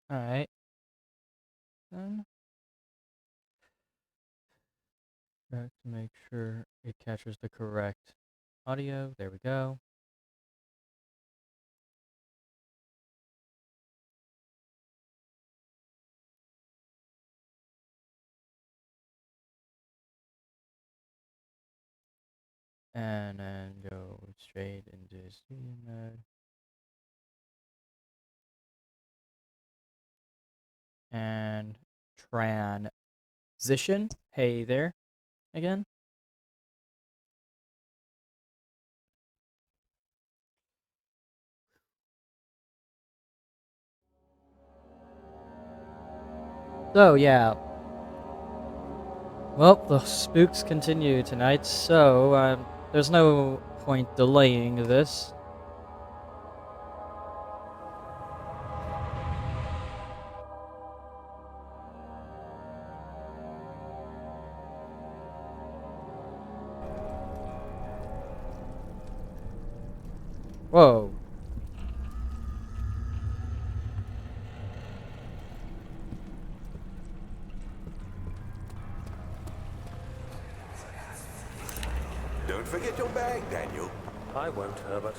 Alright. Then check to make sure it captures the correct audio. There we go. And then go straight into studio mode. And transition. Hey there again. So yeah. Well, the spooks continue tonight, so there's no point delaying this. Whoa. Don't forget your bag, Daniel. I won't, Herbert.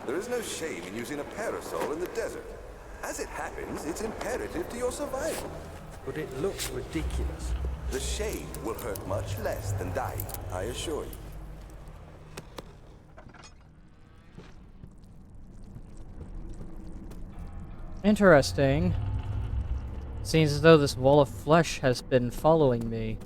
There is no shame in using a parasol in the desert. As it happens, it's imperative to your survival. But it looks ridiculous. The shade will hurt much less than dying, I assure you. Interesting. Seems as though this wall of flesh has been following me.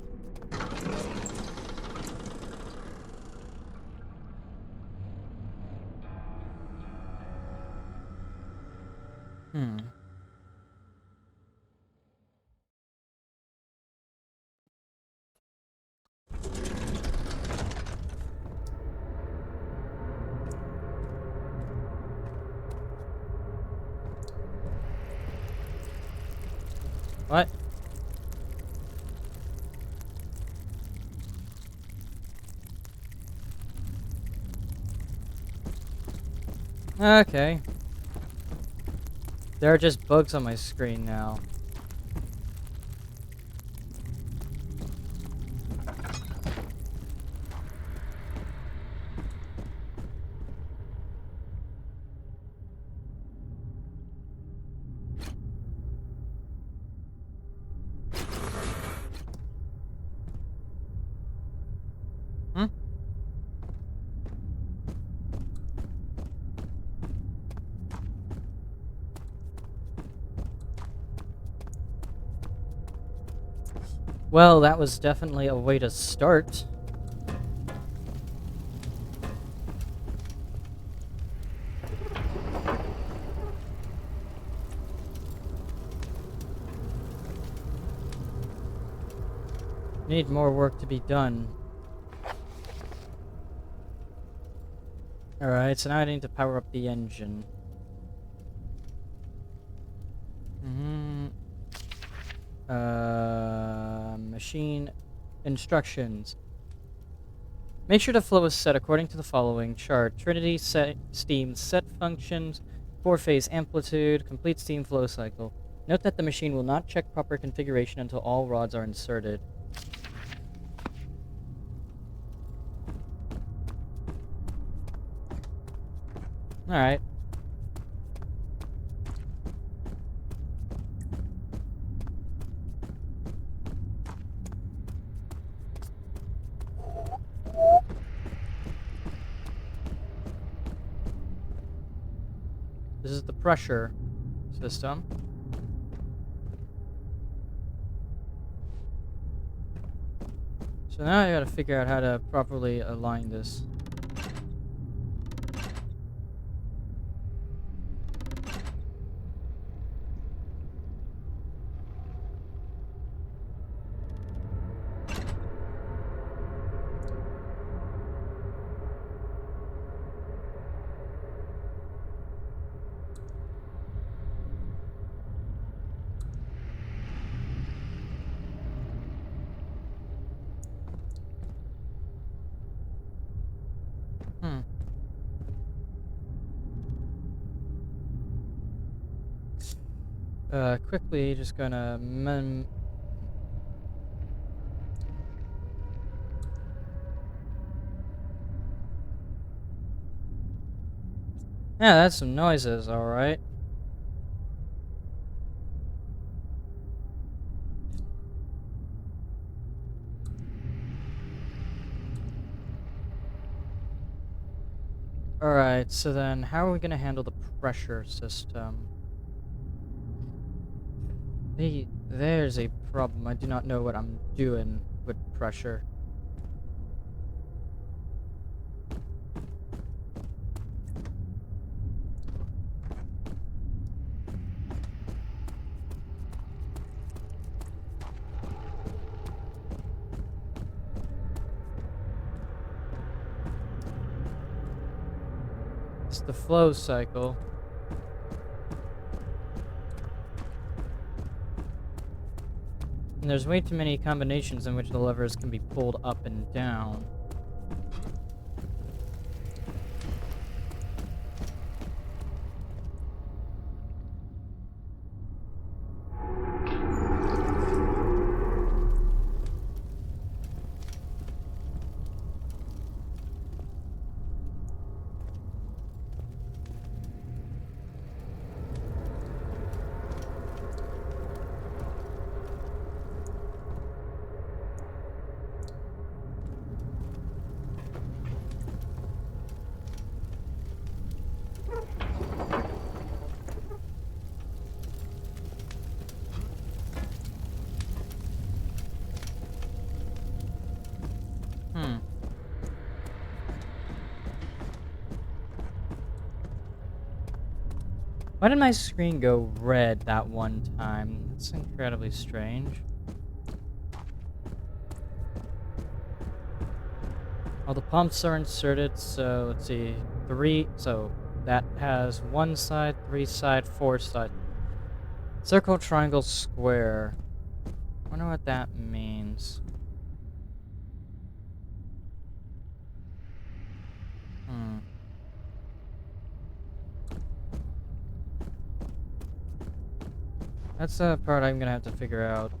Hmm. What? Okay. There are just bugs on my screen now. Hmm? Well, that was definitely a way to start. Need more work to be done. Alright, so now I need to power up the engine. Machine instructions. Make sure the flow is set according to the following chart. Trinity set steam set functions, 4-phase amplitude, complete steam flow cycle. Note that the machine will not check proper configuration until all rods are inserted. Alright. This is the pressure system. So now I gotta figure out how to properly align this. Quickly, just gonna yeah, that's some noises, alright. Alright, so then how are we gonna handle the pressure system? There's a problem. I do not know what I'm doing with pressure. It's the flow cycle. And there's way too many combinations in which the levers can be pulled up and down. Hmm. Why did my screen go red that one time? That's incredibly strange. All the pumps are inserted, so let's see. So that has one side, three side, four side. Circle, triangle, square. Wonder what that means. Hmm. That's the part I'm gonna have to figure out.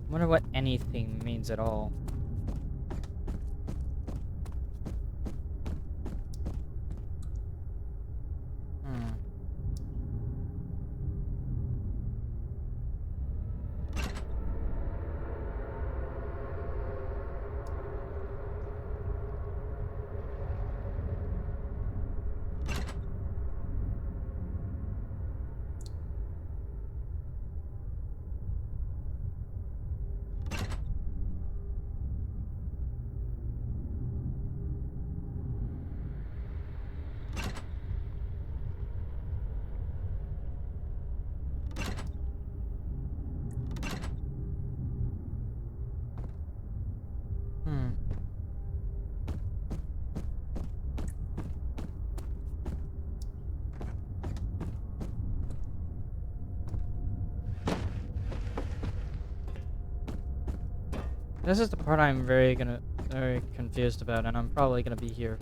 Wonder what anything means at all. Hmm. Hmm. This is the part I'm very confused about, and I'm probably gonna be here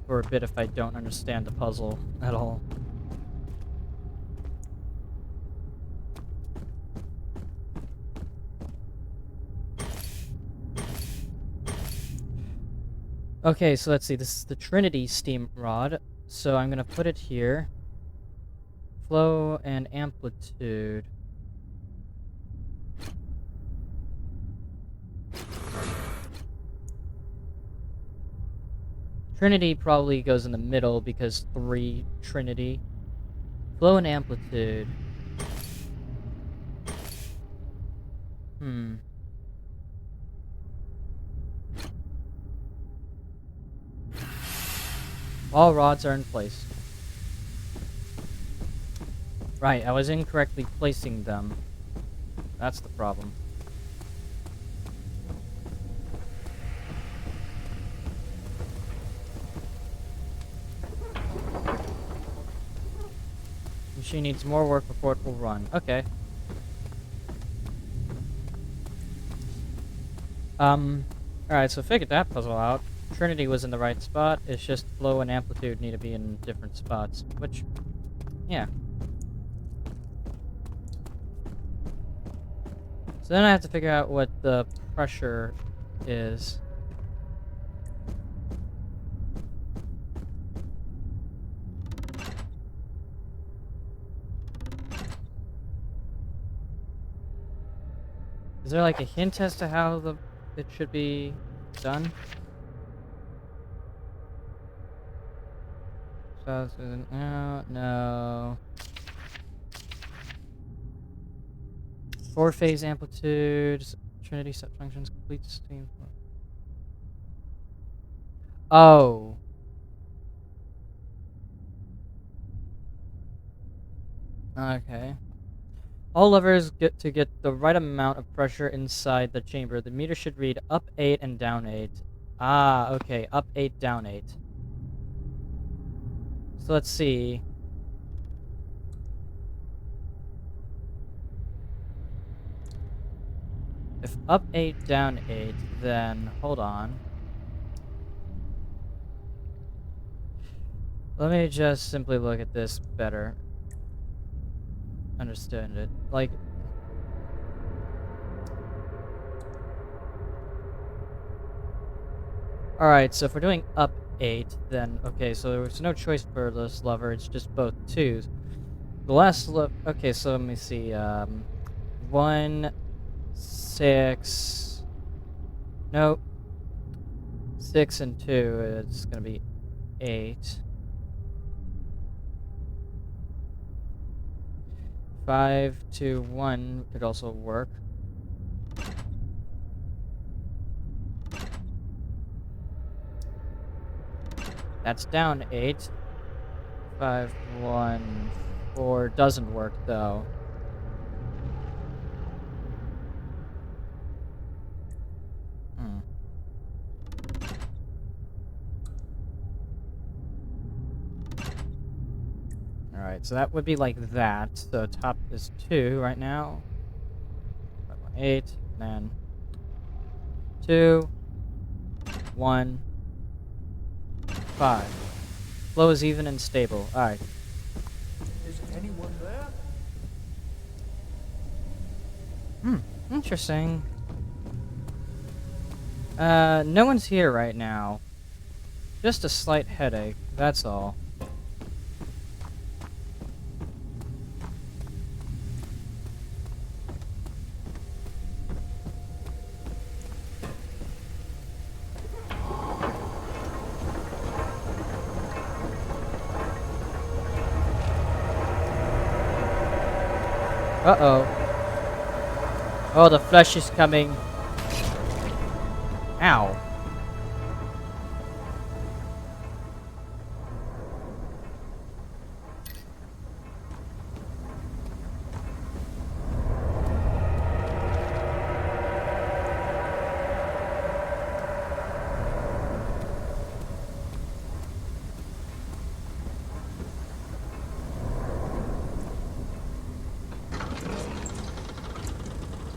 for a bit if I don't understand the puzzle at all. Okay, so let's see. This is the Trinity steam rod. So I'm gonna put it here. Flow and amplitude. Trinity probably goes in the middle because 3 Trinity. Flow and amplitude. Hmm. All rods are in place. Right, I was incorrectly placing them. That's the problem. Machine needs more work before it will run. Okay. Alright, so figured that puzzle out. Trinity was in the right spot. It's just flow and amplitude need to be in different spots. Which, yeah. So then I have to figure out what the pressure is. Is there like a hint as to how it should be done? So, no, no. 4-phase amplitude, Trinity set functions, complete steam. Oh. Okay. All levers get to get the right amount of pressure inside the chamber. The meter should read up 8 and down 8. Ah, okay. Up 8, down 8. So let's see. If up 8, down 8, then hold on. Let me just simply look at this better. Understand it. Like, alright, so if we're doing up 8, then, okay, so there's no choice for this lever, it's just both 2s. The last okay, so let me see, 1, 6, nope, 6 and 2, it's gonna be 8. 5, 2, 1 could also work. That's down 8. 5, 1, 4 doesn't work though. Alright, so that would be like that. So top is 2 right now. 5, 1, 8, then 2, 1, 5. Flow is even and stable. Alright. Is anyone there? Interesting. No one's here right now. Just a slight headache, that's all. Uh-oh. Oh, the flesh is coming. Ow.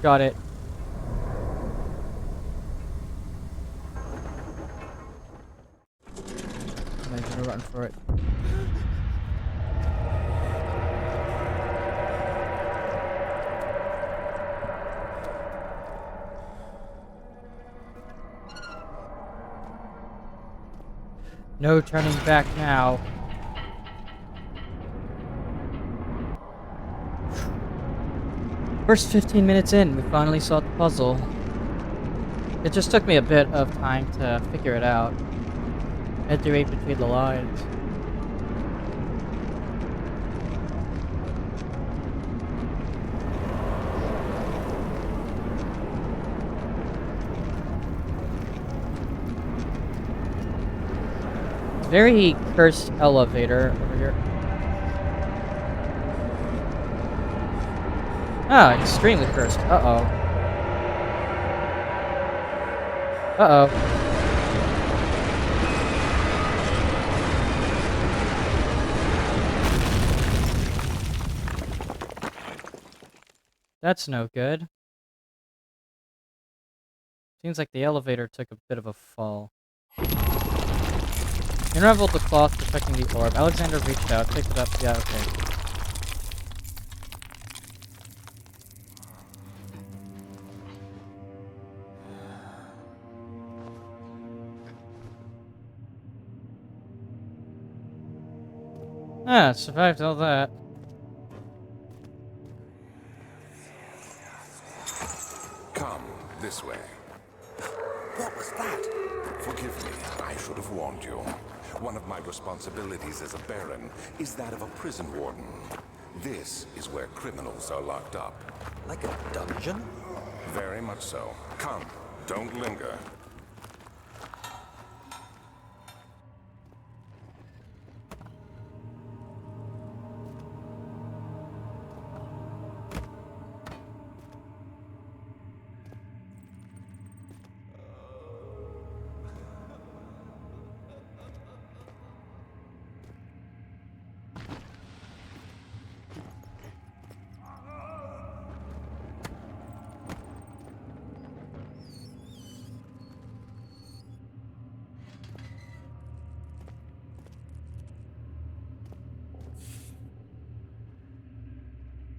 Got it. I'm gonna run for it. No turning back now. First 15 minutes in, we finally solved the puzzle. It just took me a bit of time to figure it out. I had to read between the lines. Very cursed elevator over here. Ah, extremely cursed. Uh-oh. Uh-oh. That's no good. Seems like the elevator took a bit of a fall. Unraveled the cloth protecting the orb. Alexander reached out, picked it up. Yeah, okay. Ah, survived all that. Come, this way. What was that? Forgive me, I should have warned you. One of my responsibilities as a Baron is that of a prison warden. This is where criminals are locked up. Like a dungeon? Very much so. Come, don't linger.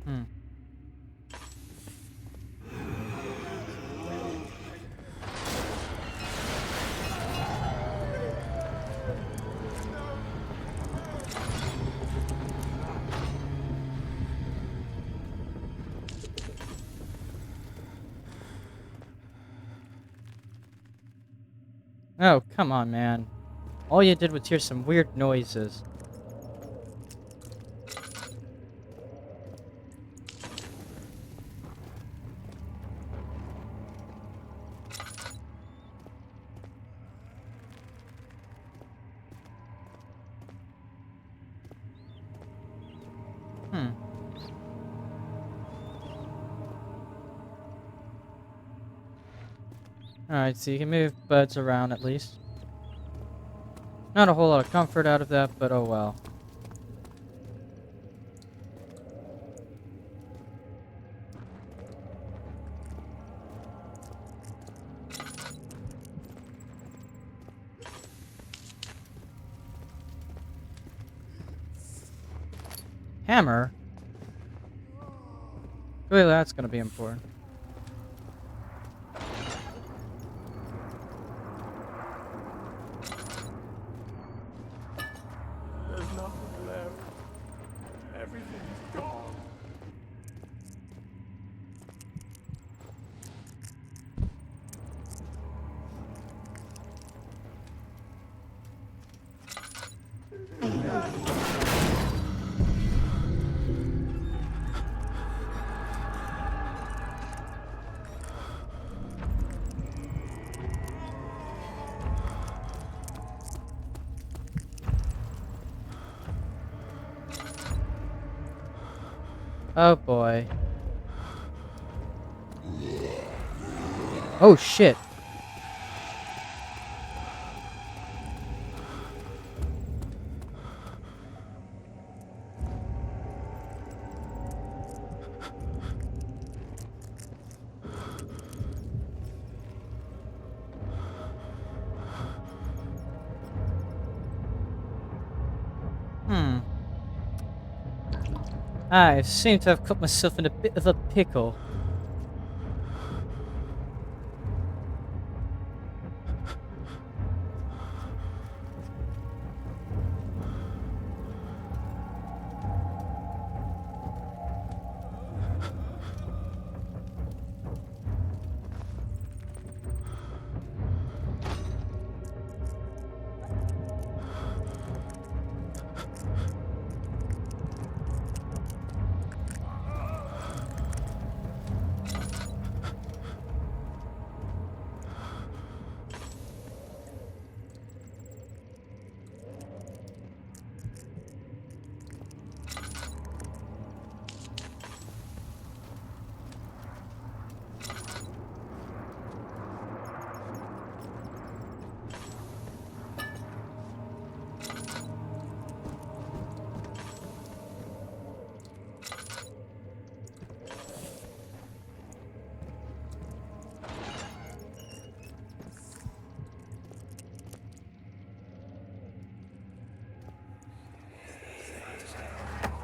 Hmm. Oh, come on, man. All you did was hear some weird noises. Hmm. Alright, so you can move buds around at least. Not a whole lot of comfort out of that, but oh well. Hammer? Clearly that's gonna be important. There's nothing left. Everything's gone. Oh boy. Oh shit. Hmm. I seem to have cut myself in a bit of a pickle.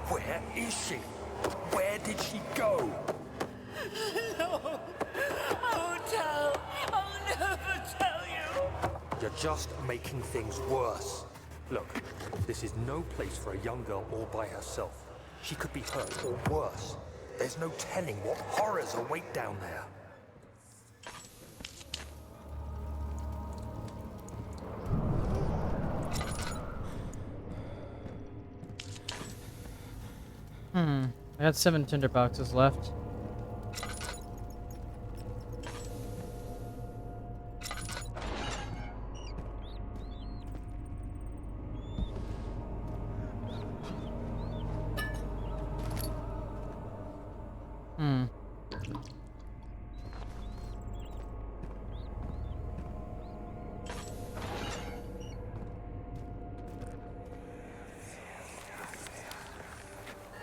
Where is she? Where did she go? No, I won't tell. I'll never tell you. You're just making things worse. Look, This is no place for a young girl all by herself. She could be hurt or worse. There's no telling what horrors await down there. I got 7 tinder boxes left.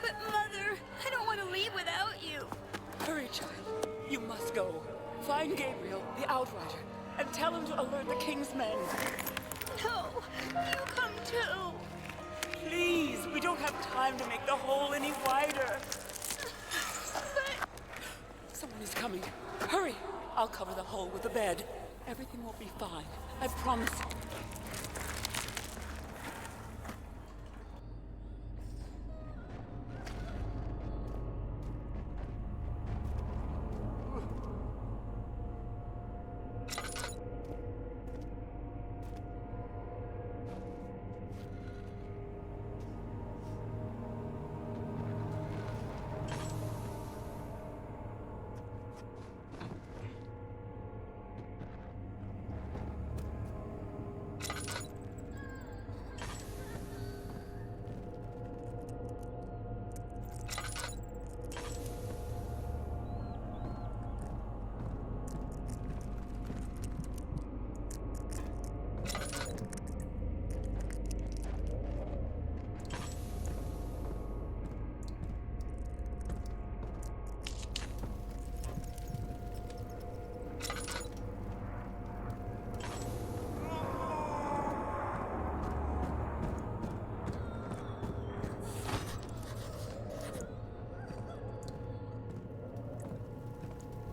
But Mother, I don't want to leave without you. Hurry, child. You must go. Find Gabriel, the Outrider, and tell him to alert the King's men. No, you come too. Please, we don't have time to make the hole any wider. Someone is coming. Hurry! I'll cover the hole with the bed. Everything will be fine. I promise.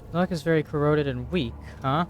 The lock is very corroded and weak, huh?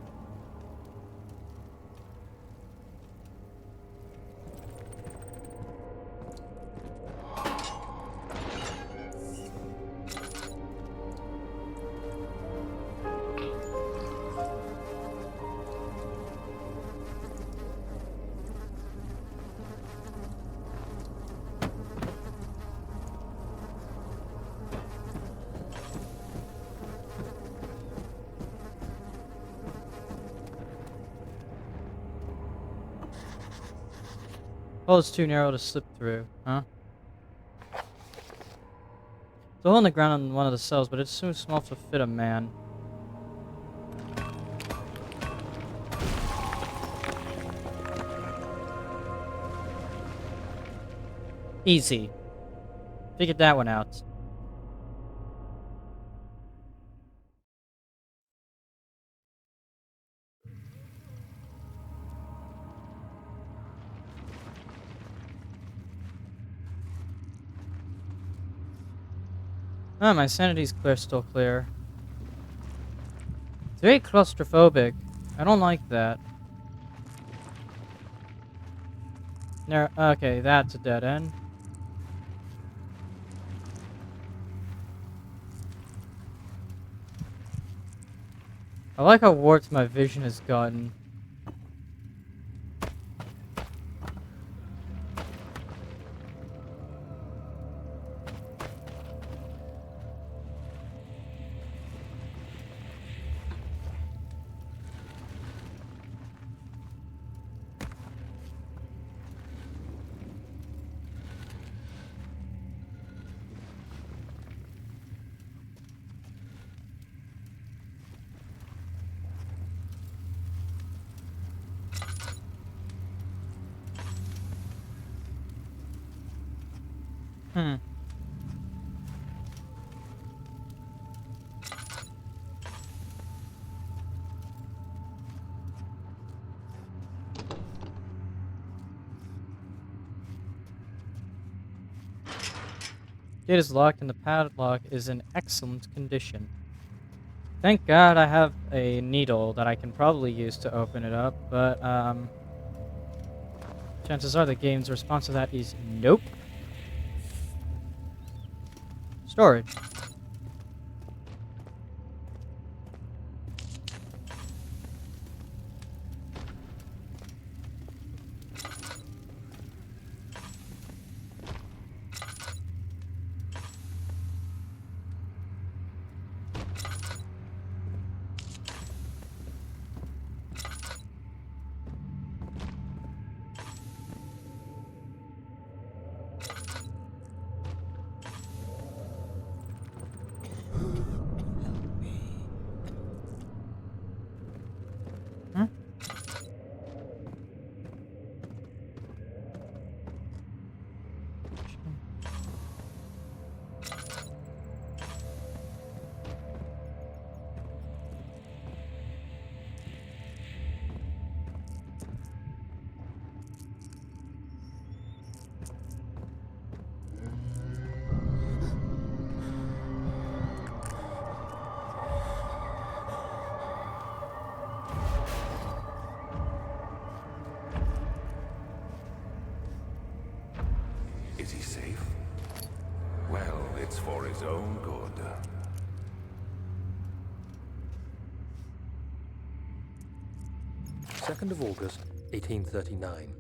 Oh, it's too narrow to slip through, huh? There's a hole in the ground in one of the cells, but it's too small to fit a man. Easy. Figured that one out. Ah, my sanity's still clear. It's very claustrophobic. I don't like that. Okay, that's a dead end. I like how warped my vision has gotten. Gate is locked and the padlock is in excellent condition. Thank God I have a needle that I can probably use to open it up, but Chances are the game's response to that is nope. Storage. Hmm? Is he safe? Well, it's for his own good. 2nd of August, 1839.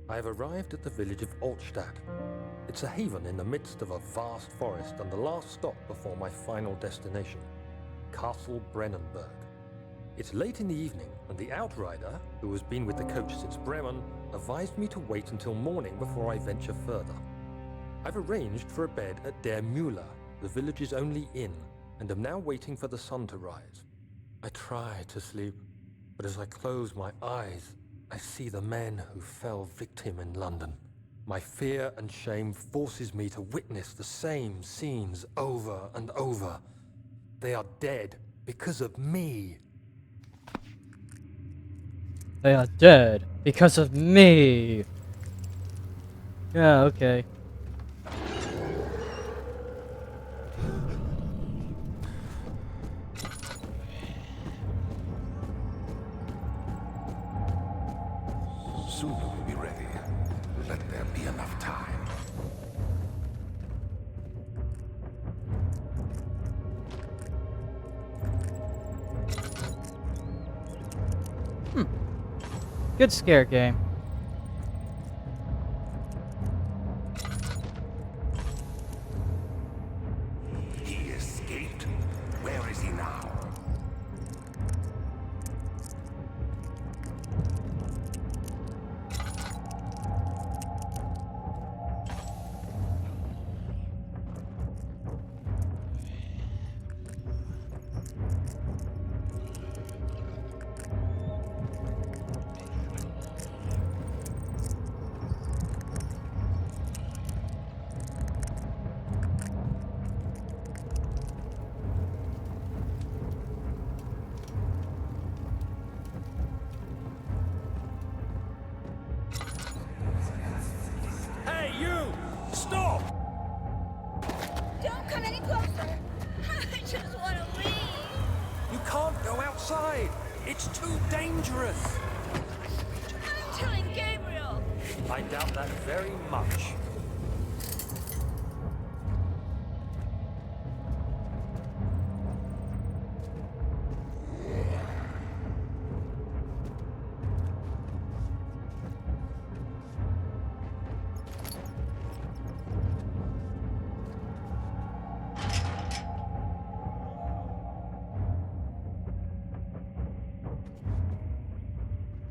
I have arrived at the village of Altstadt. It's a haven in the midst of a vast forest and the last stop before my final destination, Castle Brennenburg. It's late in the evening, and the outrider, who has been with the coach since Bremen, advised me to wait until morning before I venture further. I've arranged for a bed at Der Müller, the village's only inn, and am now waiting for the sun to rise. I try to sleep, but as I close my eyes, I see the men who fell victim in London. My fear and shame forces me to witness the same scenes over and over. They are dead because of me. They are dead because of me. Yeah, okay. Soon we'll be ready. Let there be enough time. Good scare game. He escaped? Where is he now? Hey, you! Stop! Don't come any closer. I just want to leave. You can't go outside. It's too dangerous. I'm telling Gabriel. I doubt that very much.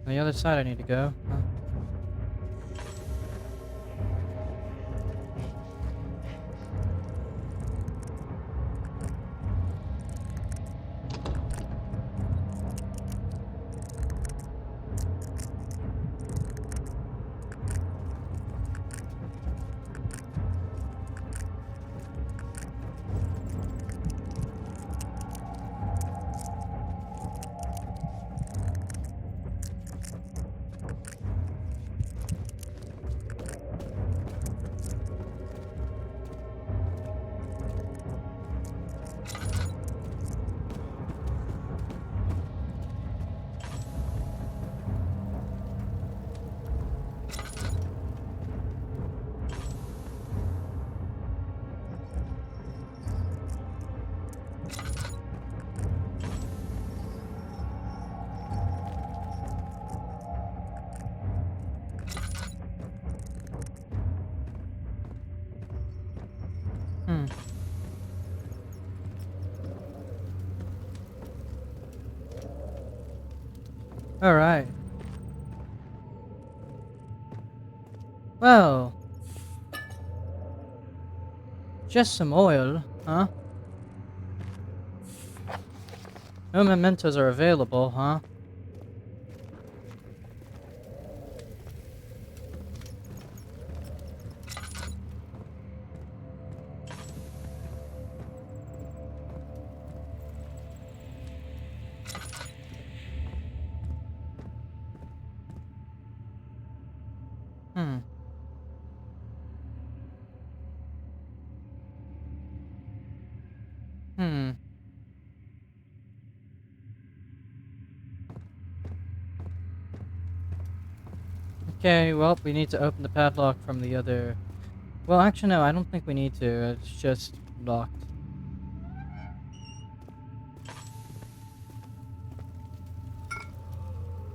On the other side I need to go. Huh? Alright. Well, just some oil, huh? No mementos are available, huh? Hmm. Hmm. Okay, well, we need to open the padlock from the other... Well, actually, no, I don't think we need to. It's just locked.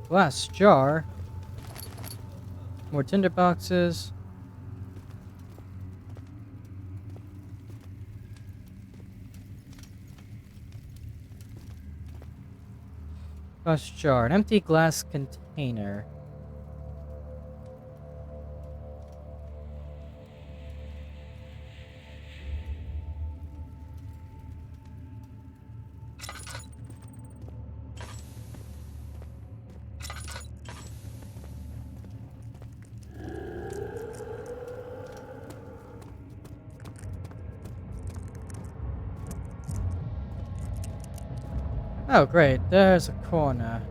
Glass jar. More tinder boxes. Glass jar. An empty glass container. Oh, great. There's a corner.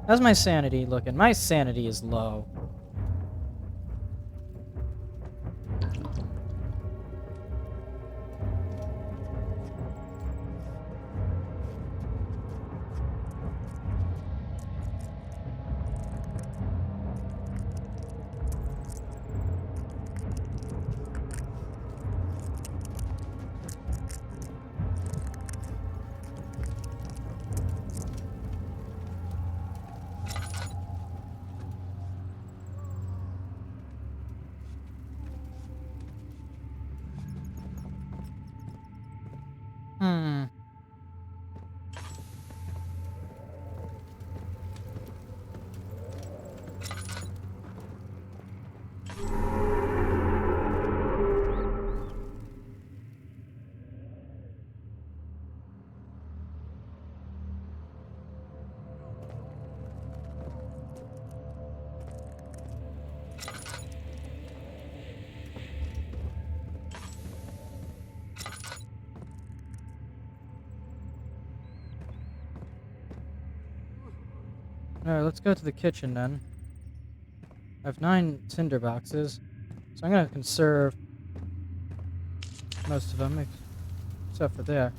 How's my sanity looking? My sanity is low. Hmm. Alright, let's go to the kitchen then. I have 9 tinder boxes, so I'm gonna conserve most of them, except for there.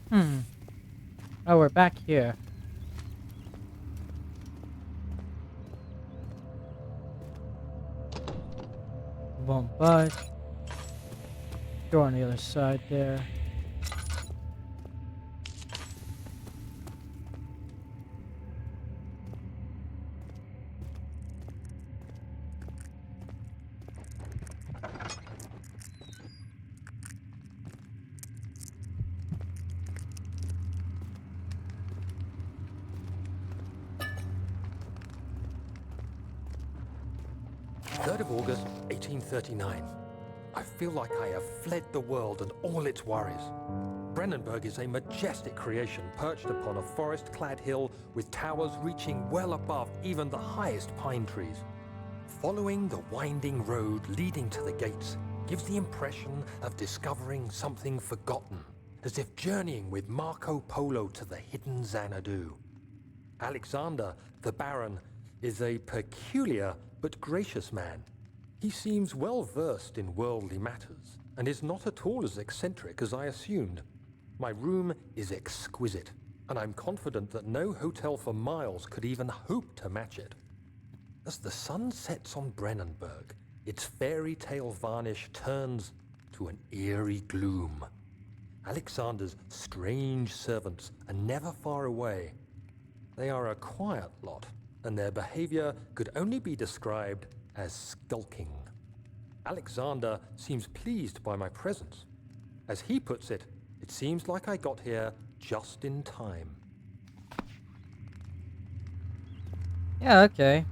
Hmm. Oh, we're back here. Won't budge. Door on the other side there. August 1839. I feel like I have fled the world and all its worries. Brennenburg is a majestic creation perched upon a forest-clad hill with towers reaching well above even the highest pine trees. Following the winding road leading to the gates gives the impression of discovering something forgotten, as if journeying with Marco Polo to the hidden Xanadu. Alexander, the Baron, is a peculiar but gracious man. He seems well versed in worldly matters, and is not at all as eccentric as I assumed. My room is exquisite, and I'm confident that no hotel for miles could even hope to match it. As the sun sets on Brennenburg, its fairy tale varnish turns to an eerie gloom. Alexander's strange servants are never far away. They are a quiet lot, and their behavior could only be described as skulking. Alexander seems pleased by my presence. As he puts it, it seems like I got here just in time. Yeah, okay.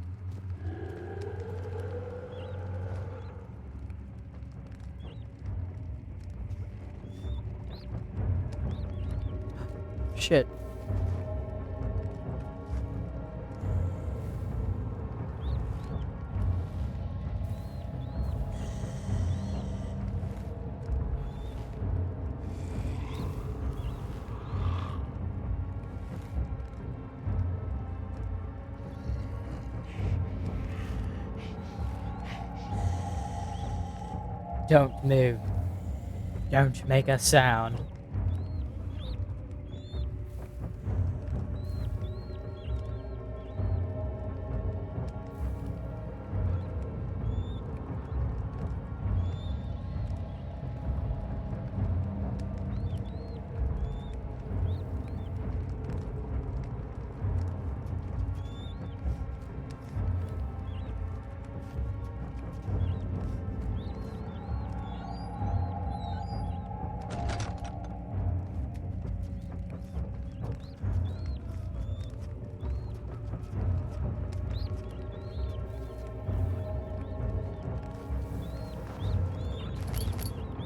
Shit. Don't move. Don't make a sound.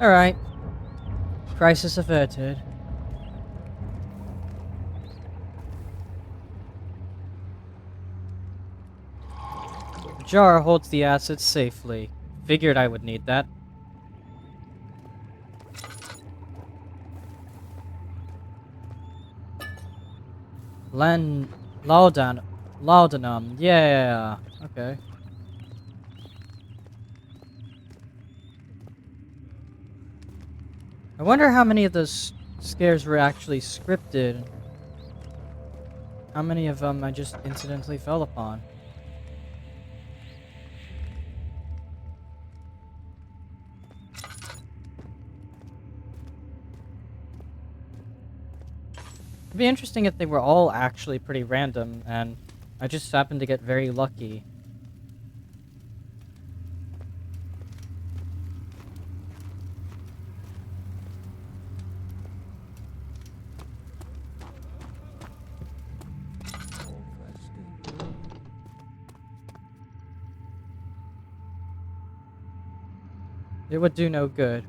Alright. Crisis averted. The jar holds the acid safely. Figured I would need that. Laudanum. Yeah. Okay. I wonder how many of those scares were actually scripted. How many of them I just incidentally fell upon. It'd be interesting if they were all actually pretty random, and I just happened to get very lucky. It would do no good.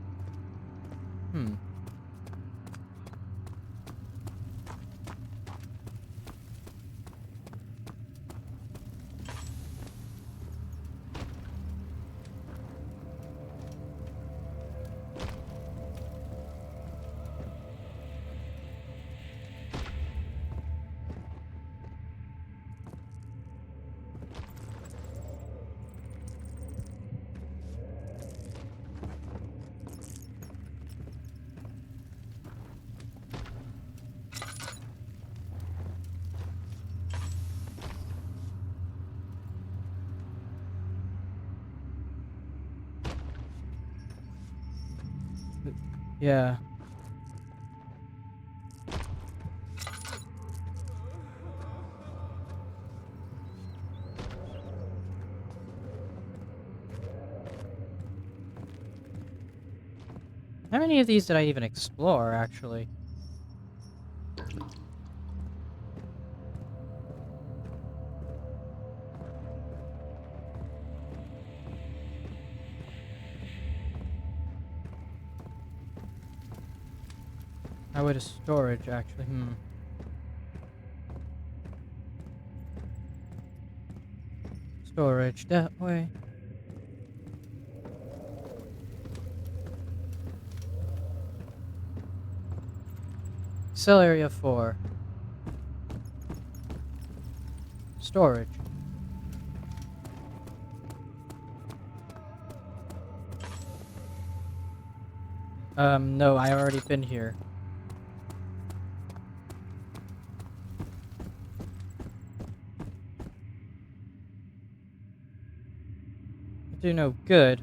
Yeah. How many of these did I even explore, actually? Highway to storage, actually. Storage, that way. Cell area 4. Storage. No, I already been here. do no good.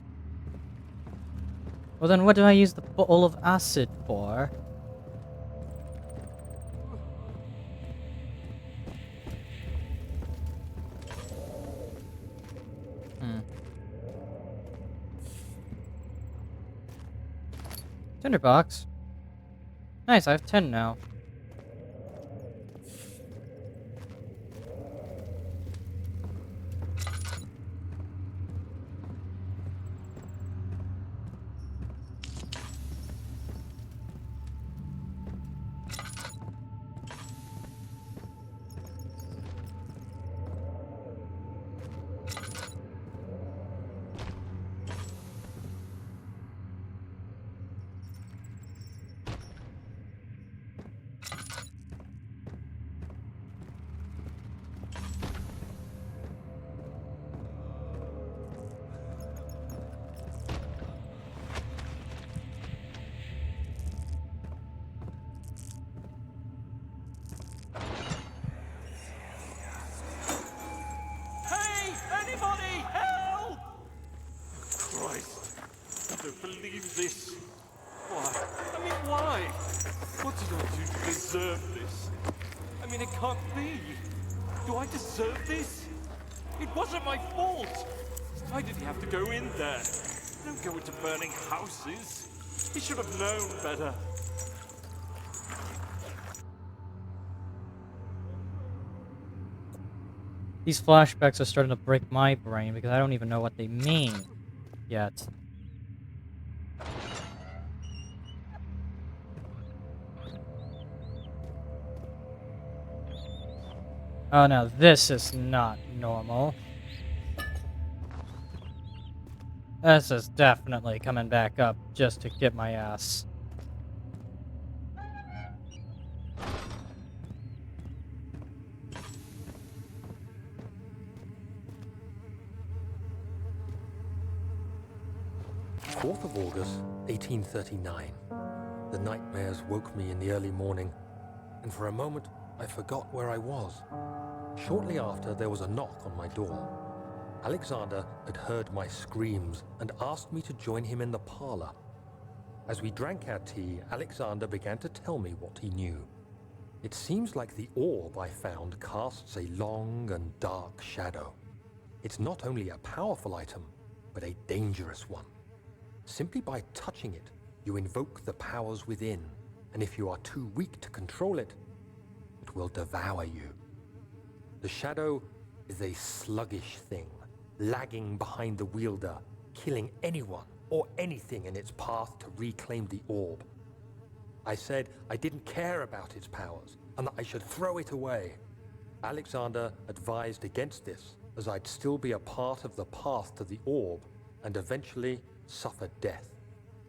Well then what do I use the bowl of acid for? Tinderbox. Nice, I have 10 now. Hey! Anybody! Help! Christ. I don't believe this. Why? I mean, why? What did I do to deserve this? I mean, it can't be. Do I deserve this? It wasn't my fault. Why did he have to go in there? Don't go into burning houses. He should have known better. These flashbacks are starting to break my brain because I don't even know what they mean yet. Oh no, this is not normal. This is definitely coming back up just to get my ass. Fourth of August, 1839. The nightmares woke me in the early morning, and for a moment I forgot where I was. Shortly after, there was a knock on my door. Alexander had heard my screams and asked me to join him in the parlor. As we drank our tea, Alexander began to tell me what he knew. It seems like the orb I found casts a long and dark shadow. It's not only a powerful item, but a dangerous one. Simply by touching it, you invoke the powers within, and if you are too weak to control it, it will devour you. The shadow is a sluggish thing, lagging behind the wielder, killing anyone or anything in its path to reclaim the orb. I said I didn't care about its powers, and that I should throw it away. Alexander advised against this, as I'd still be a part of the path to the orb, and eventually suffer death.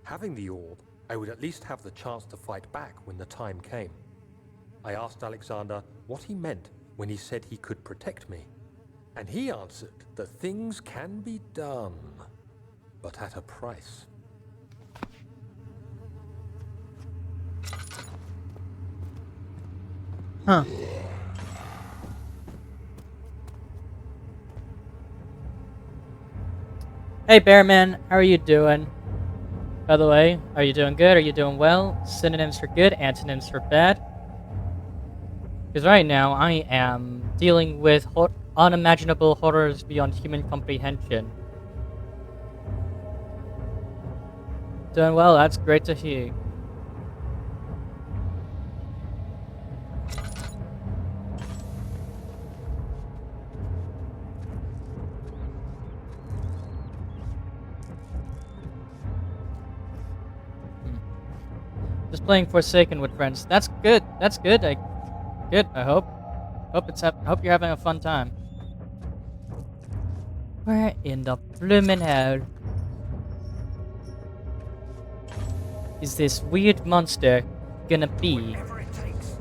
Having the orb, I would at least have the chance to fight back when the time came. I asked Alexander what he meant when he said he could protect me, and he answered that things can be done, but at a price. Huh. Hey Bearman, how are you doing? By the way, are you doing good? Are you doing well? Synonyms for good, antonyms for bad. Because right now I am dealing with unimaginable horrors beyond human comprehension. Doing well, that's great to hear. Just playing Forsaken with friends. That's good. That's good. Good. I hope. Hope you're having a fun time. Where in the bloomin' hell is this weird monster gonna be? Whatever it takes.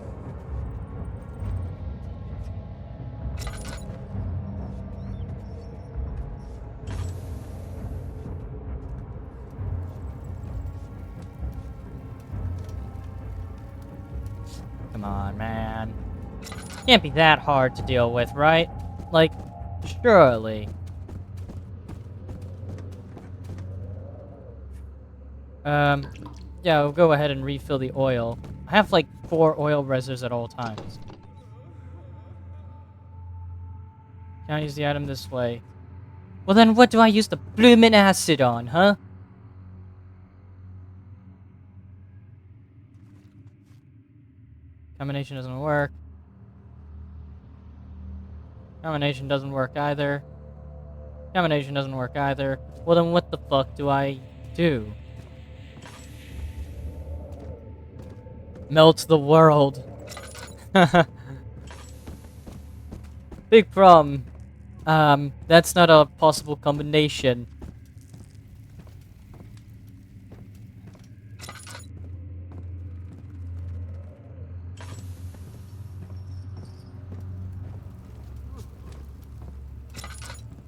Come on, man. Can't be that hard to deal with, right? Like, surely. Yeah, I'll go ahead and refill the oil. I have like 4 oil reserves at all times. Can't use the item this way. Well then what do I use the bloomin' acid on, huh? Combination doesn't work. Combination doesn't work either. Combination doesn't work either. Well then what the fuck do I do? Melt the world. Big problem. That's not a possible combination.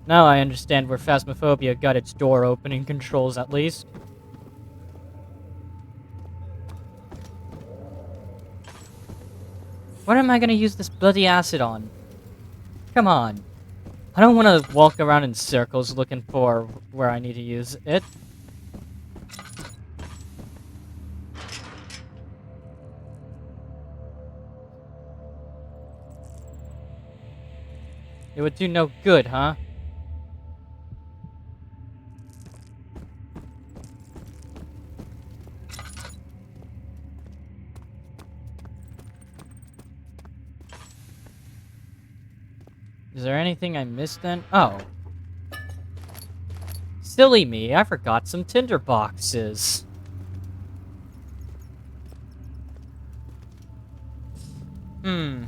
Now I understand where Phasmophobia got its door opening controls, at least. What am I gonna use this bloody acid on? Come on. I don't want to walk around in circles looking for where I need to use it. It would do no good, huh? Is there anything I missed then? Oh. Silly me, I forgot some tinder boxes. Hmm.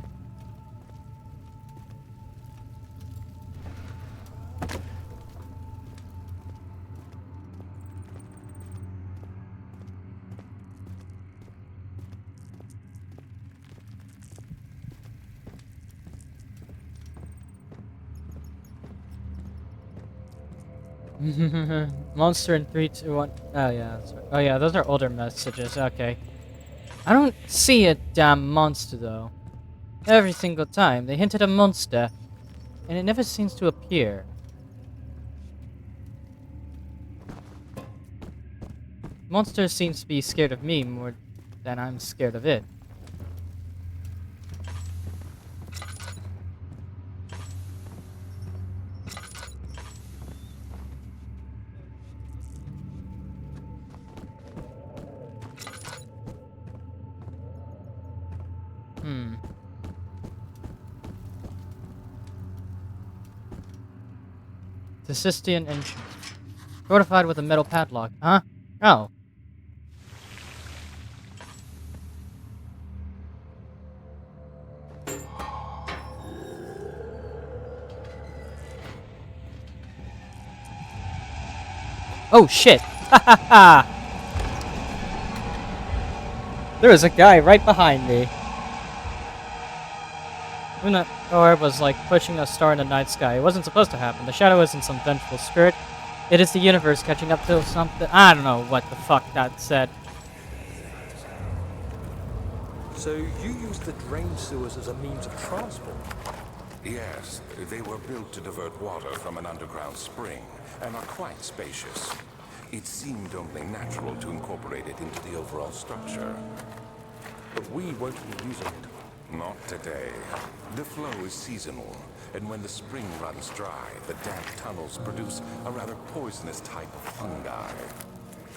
Monster in 3, 2, 1. Oh yeah, that's right. Oh yeah, those are older messages. Okay. I don't see a damn monster though. Every single time they hint at a monster, and it never seems to appear. Monster seems to be scared of me more than I'm scared of it. Hmm. The Sistian entrance. Fortified with a metal padlock. Huh? Oh. Oh shit! Ha ha ha! There was a guy right behind me. Luna Orb was like pushing a star in the night sky. It wasn't supposed to happen. The shadow isn't some vengeful spirit. It is the universe catching up to something. I don't know what the fuck that said. So you use the drain sewers as a means of transport? Yes, they were built to divert water from an underground spring and are quite spacious. It seemed only natural to incorporate it into the overall structure. But we won't be using it. Not today. The flow is seasonal, and when the spring runs dry, the damp tunnels produce a rather poisonous type of fungi.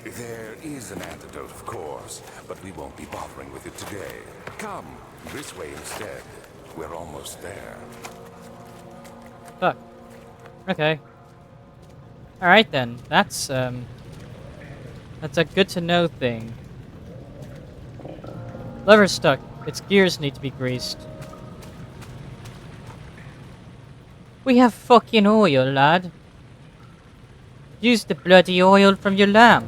There is an antidote, of course, but we won't be bothering with it today. Come, this way instead. We're almost there. Fuck. Okay. Alright then. That's a good to know thing. Lever's stuck. Its gears need to be greased. We have fucking oil, lad. Use the bloody oil from your lamp.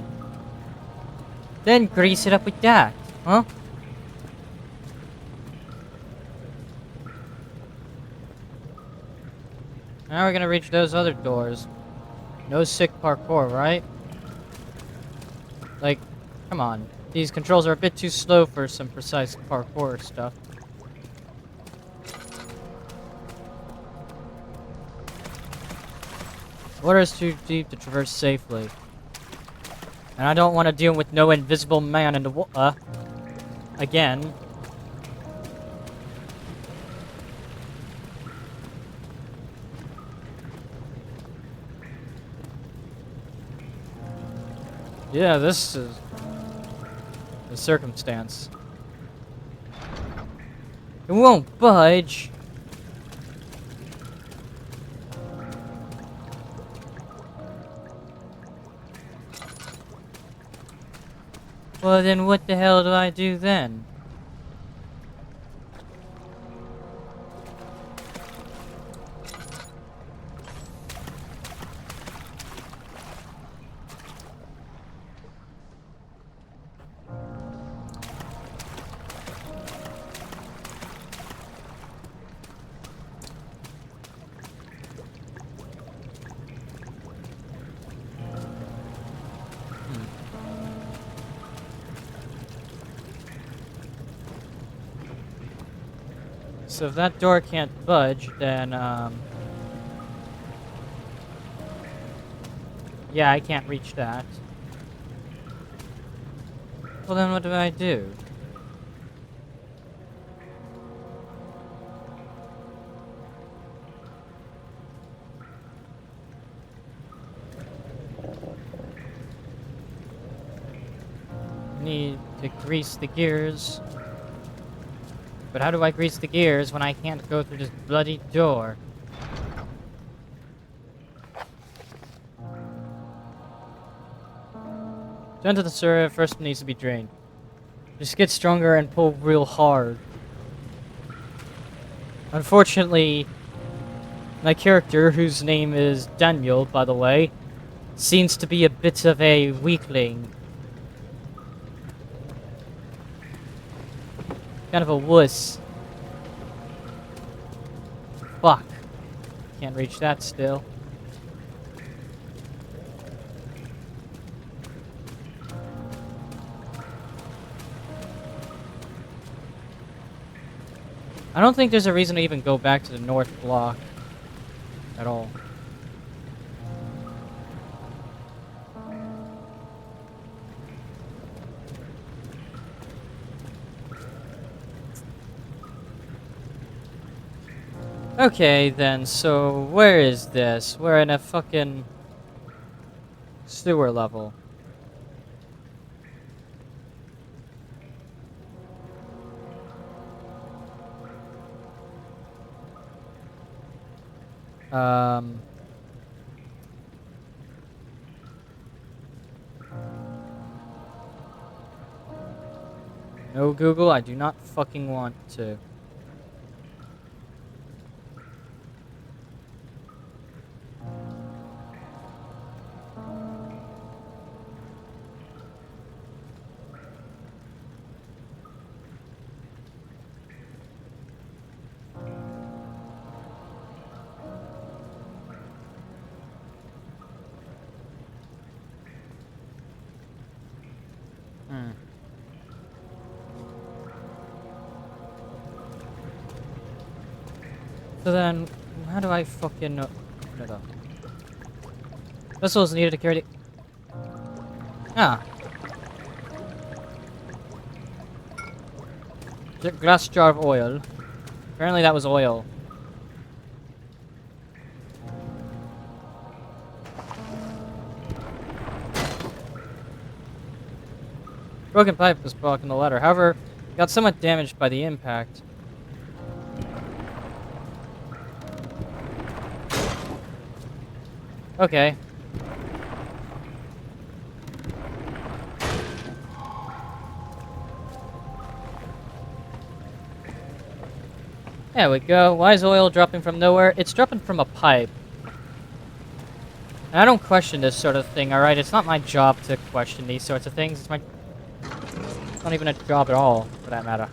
Then grease it up with that, huh? Now we're gonna reach those other doors. No sick parkour, right? Like, come on. These controls are a bit too slow for some precise parkour stuff. Water is too deep to traverse safely. And I don't want to deal with no invisible man in the water. Again. Yeah, this is the circumstance. It won't budge. Well, then what the hell do I do then? So if that door can't budge, then, yeah, I can't reach that. Well, then what do I do? Need to grease the gears. But how do I grease the gears when I can't go through this bloody door? To enter the sewer, first needs to be drained. Just get stronger and pull real hard. Unfortunately, my character, whose name is Daniel, by the way, seems to be a bit of a weakling. Kind of a wuss. Fuck. Can't reach that still. I don't think there's a reason to even go back to the north block at all. Okay, then, so where is this? We're in a fucking sewer level. No, Google, I do not fucking want to. So then, how do I fucking know? No. Vessels needed to carry the... Ah. Glass jar of oil. Apparently that was oil. Broken pipe was blocking the ladder. However, it got somewhat damaged by the impact. Okay. There we go. Why is oil dropping from nowhere? It's dropping from a pipe. And I don't question this sort of thing, alright? It's not my job to question these sorts of things. It's not even a job at all, for that matter.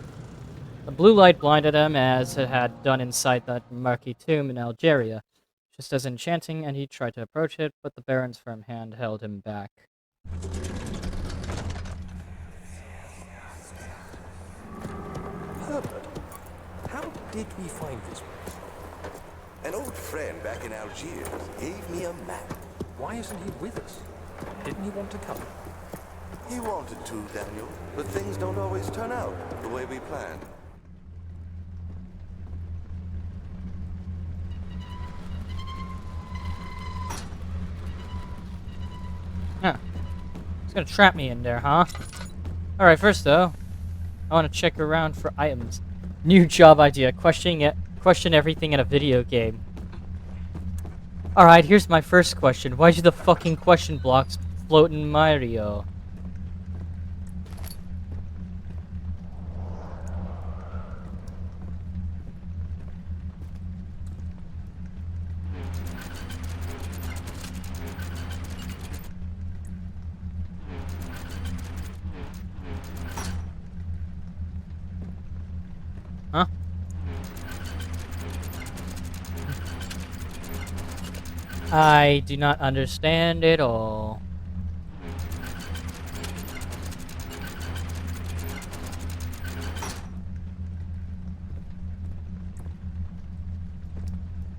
The blue light blinded him, as it had done inside that murky tomb in Algeria. Just as enchanting, and he tried to approach it, but the Baron's firm hand held him back. Herbert, how did we find this place? An old friend back in Algiers gave me a map. Why isn't he with us? Didn't he want to come? He wanted to, Daniel, but things don't always turn out the way we planned. Huh. He's gonna trap me in there, huh? Alright, first though, I want to check around for items. New job idea. Question everything in a video game. Alright, here's my first question. Why do the fucking question blocks float in Mario? Huh? I do not understand at all.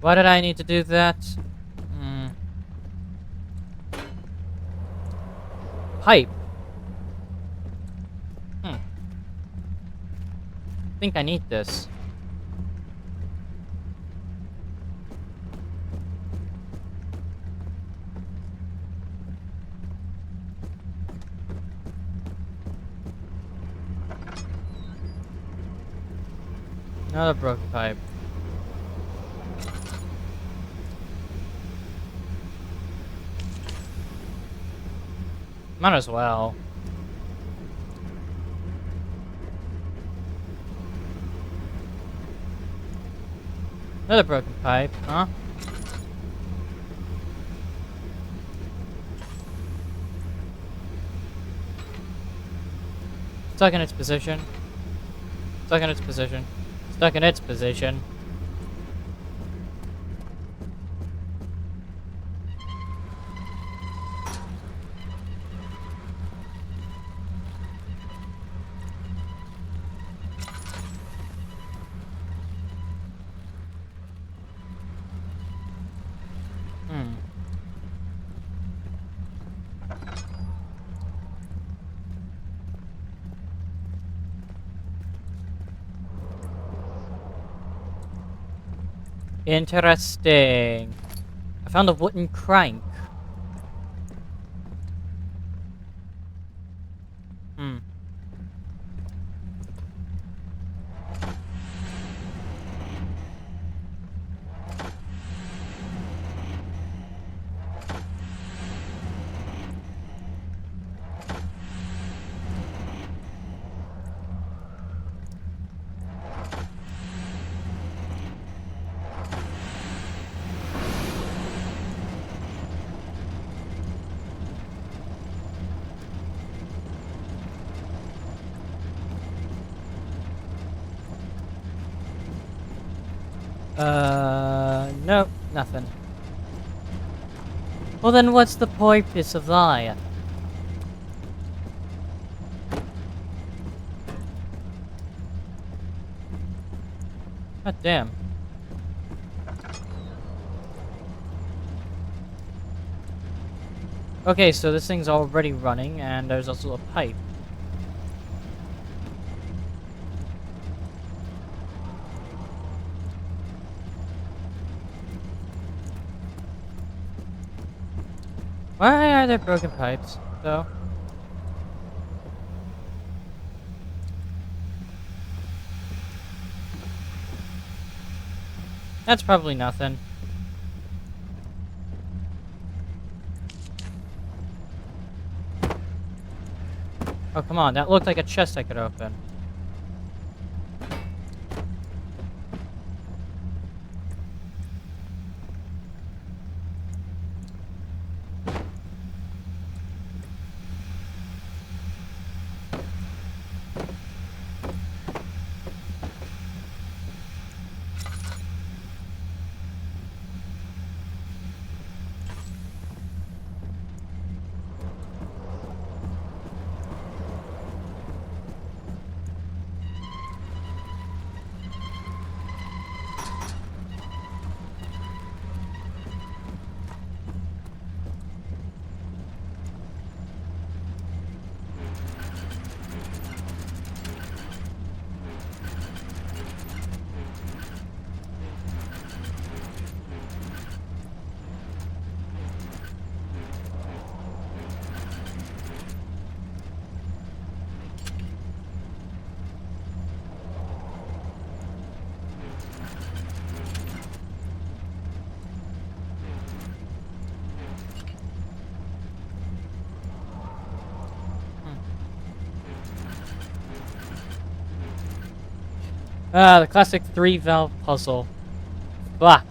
Why did I need to do that? Pipe. I think I need this. Another broken pipe. Might as well. Another broken pipe, huh? Stuck in its position. Stuck in its position. Stuck in its position. Interesting. I found a wooden crank. Nope, nothing. Well then what's the purpose of that? God damn. Okay, so this thing's already running, and there's also a pipe. Why are there broken pipes, though? That's probably nothing. Oh, come on, that looked like a chest I could open. Ah, the classic 3-valve puzzle. Fuck.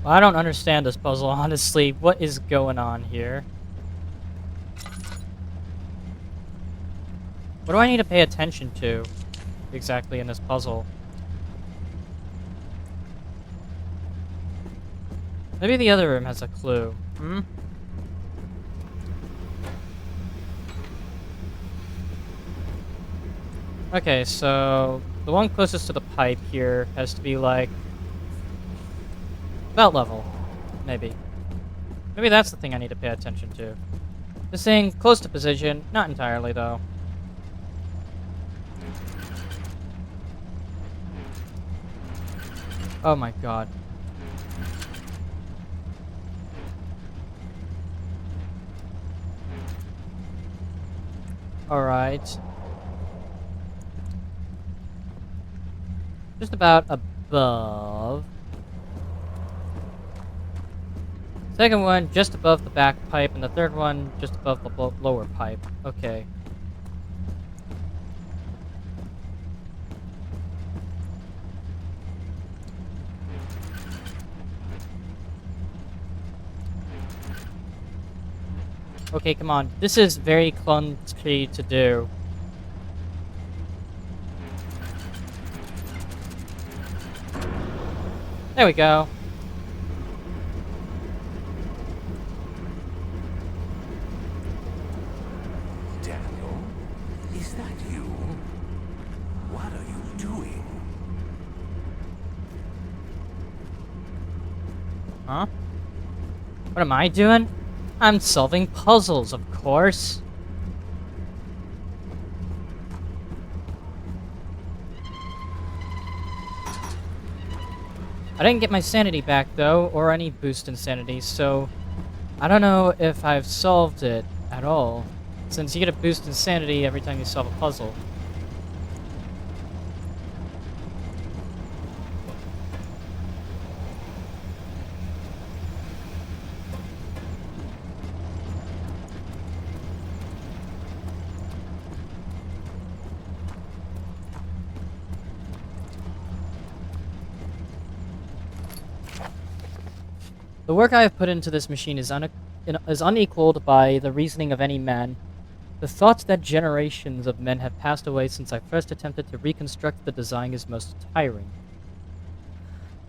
Well, I don't understand this puzzle, honestly. What is going on here? What do I need to pay attention to exactly in this puzzle? Maybe the other room has a clue. Hmm? Okay, so the one closest to the pipe here has to be like about level, maybe. Maybe that's the thing I need to pay attention to. This thing close to position, not entirely though. Oh my god. Alright. Just about above. Second one just above the back pipe, and the third one just above the lower pipe. Okay. Okay, come on. This is very clunky to do. There we go. Daniel, is that you? What are you doing? Huh? What am I doing? I'm solving puzzles, of course. I didn't get my sanity back, though, or any boost in sanity, so I don't know if I've solved it at all, since you get a boost in sanity every time you solve a puzzle. The work I have put into this machine is unequaled by the reasoning of any man. The thought that generations of men have passed away since I first attempted to reconstruct the design is most tiring.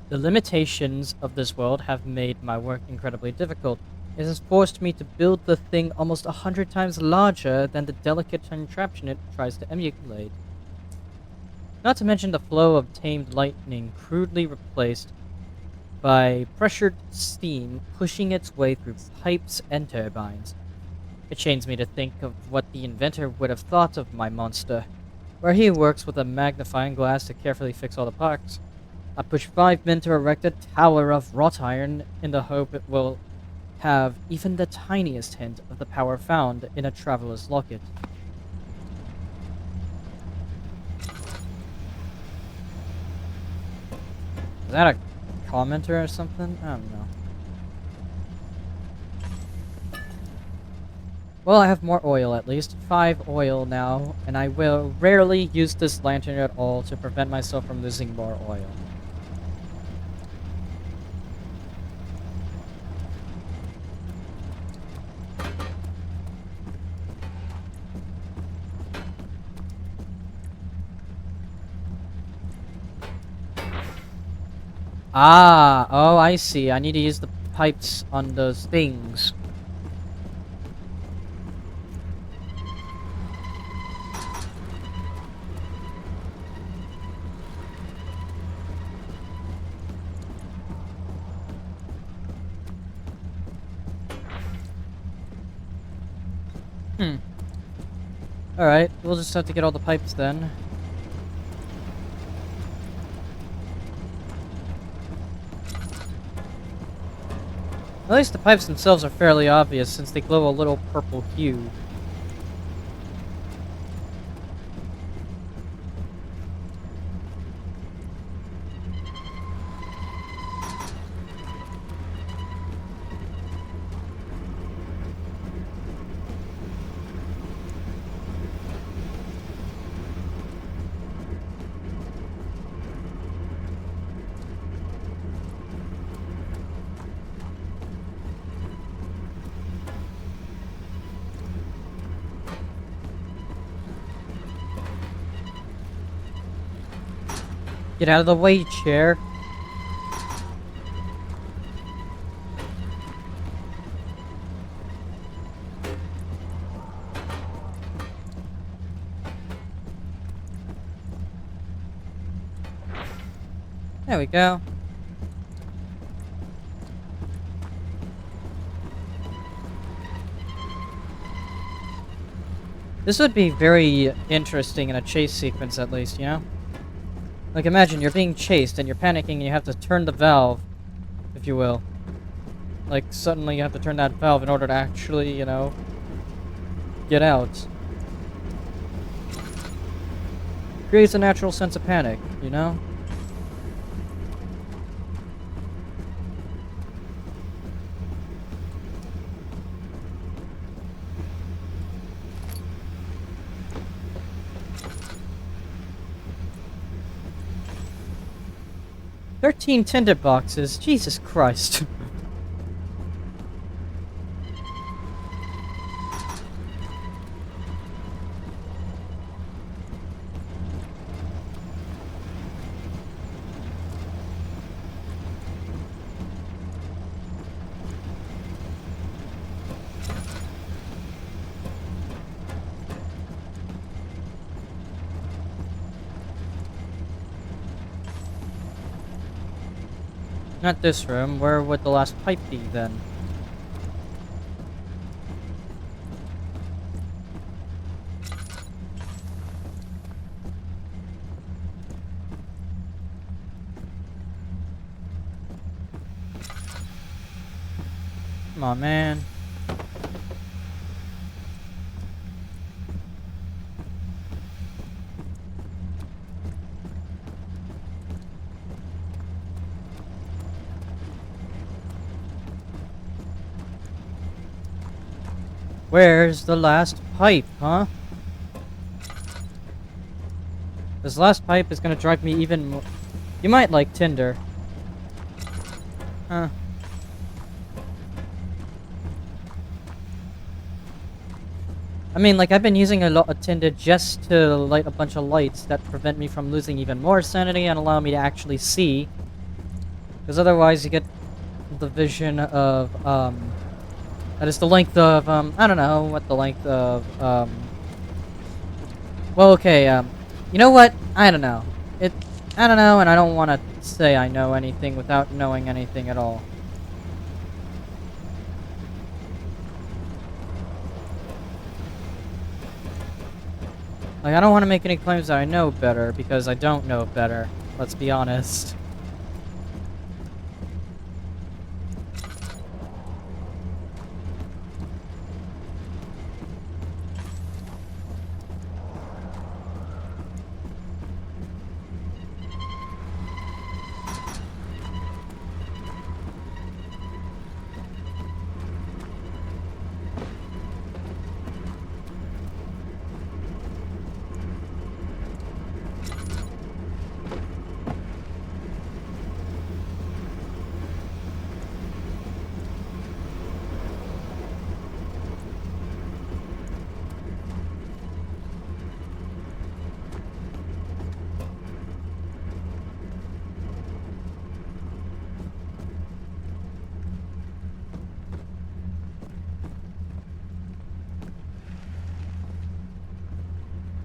The limitations of this world have made my work incredibly difficult. It has forced me to build the thing almost 100 times larger than the delicate contraption it tries to emulate. Not to mention the flow of tamed lightning crudely replaced by pressured steam pushing its way through pipes and turbines. It shames me to think of what the inventor would have thought of my monster, where he works with a magnifying glass to carefully fix all the parts. I push 5 men to erect a tower of wrought iron in the hope it will have even the tiniest hint of the power found in a traveler's locket. Is that a commenter or something? I don't know. Well, I have more oil at least. 5 oil now, and I will rarely use this lantern at all to prevent myself from losing more oil. Ah, oh, I see. I need to use the pipes on those things. Alright, we'll just have to get all the pipes then. At least the pipes themselves are fairly obvious since they glow a little purple hue. Get out of the way, chair. There we go. This would be very interesting in a chase sequence, at least, you know? Like, imagine you're being chased and you're panicking and you have to turn the valve, if you will. Like, suddenly you have to turn that valve in order to actually, you know, get out. Creates a natural sense of panic, you know? "13 tinder boxes? Jesus Christ." Not this room. Where would the last pipe be, then? Come on, man. Where's the last pipe, huh? This last pipe is gonna drive me even more. You might like Tinder. Huh. I mean, like, I've been using a lot of Tinder just to light a bunch of lights that prevent me from losing even more sanity and allow me to actually see. Because otherwise you get the vision of, that is the length of, I don't know what the length of, well, okay, you know what? I don't know. I don't know, and I don't want to say I know anything without knowing anything at all. Like, I don't want to make any claims that I know better, because I don't know better. Let's be honest.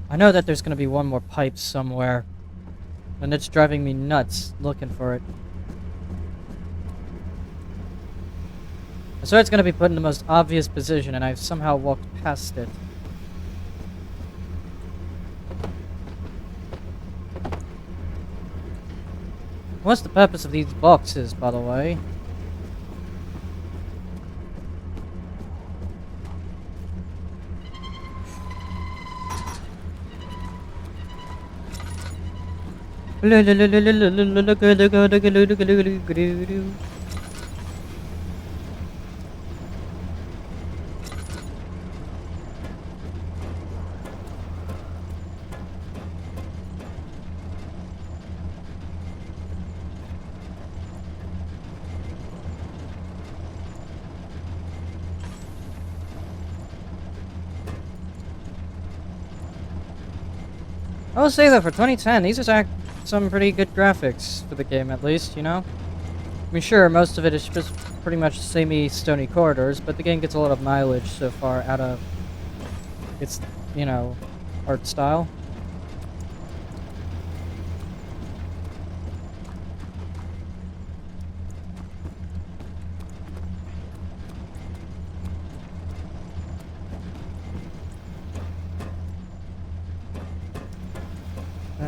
I know that there's gonna be one more pipe somewhere, and it's driving me nuts looking for it. I swear it's gonna be put in the most obvious position, and I've somehow walked past it. What's the purpose of these boxes, by the way? I will say that for 2010, these are some pretty good graphics for the game, at least, you know? I mean, sure, most of it is just pretty much samey, stony corridors, but the game gets a lot of mileage so far out of its, you know, art style.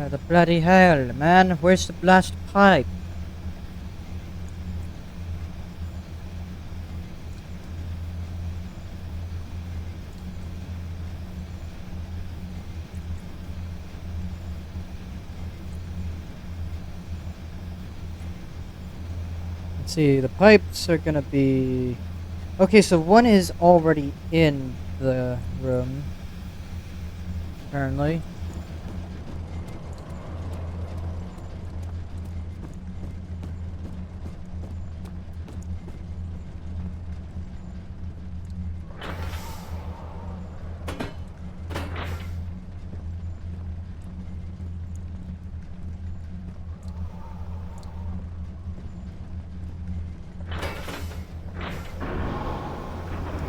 The bloody hell, man. Where's the blast pipe? Let's see, the pipes are gonna be... Okay, so one is already in the room. Apparently.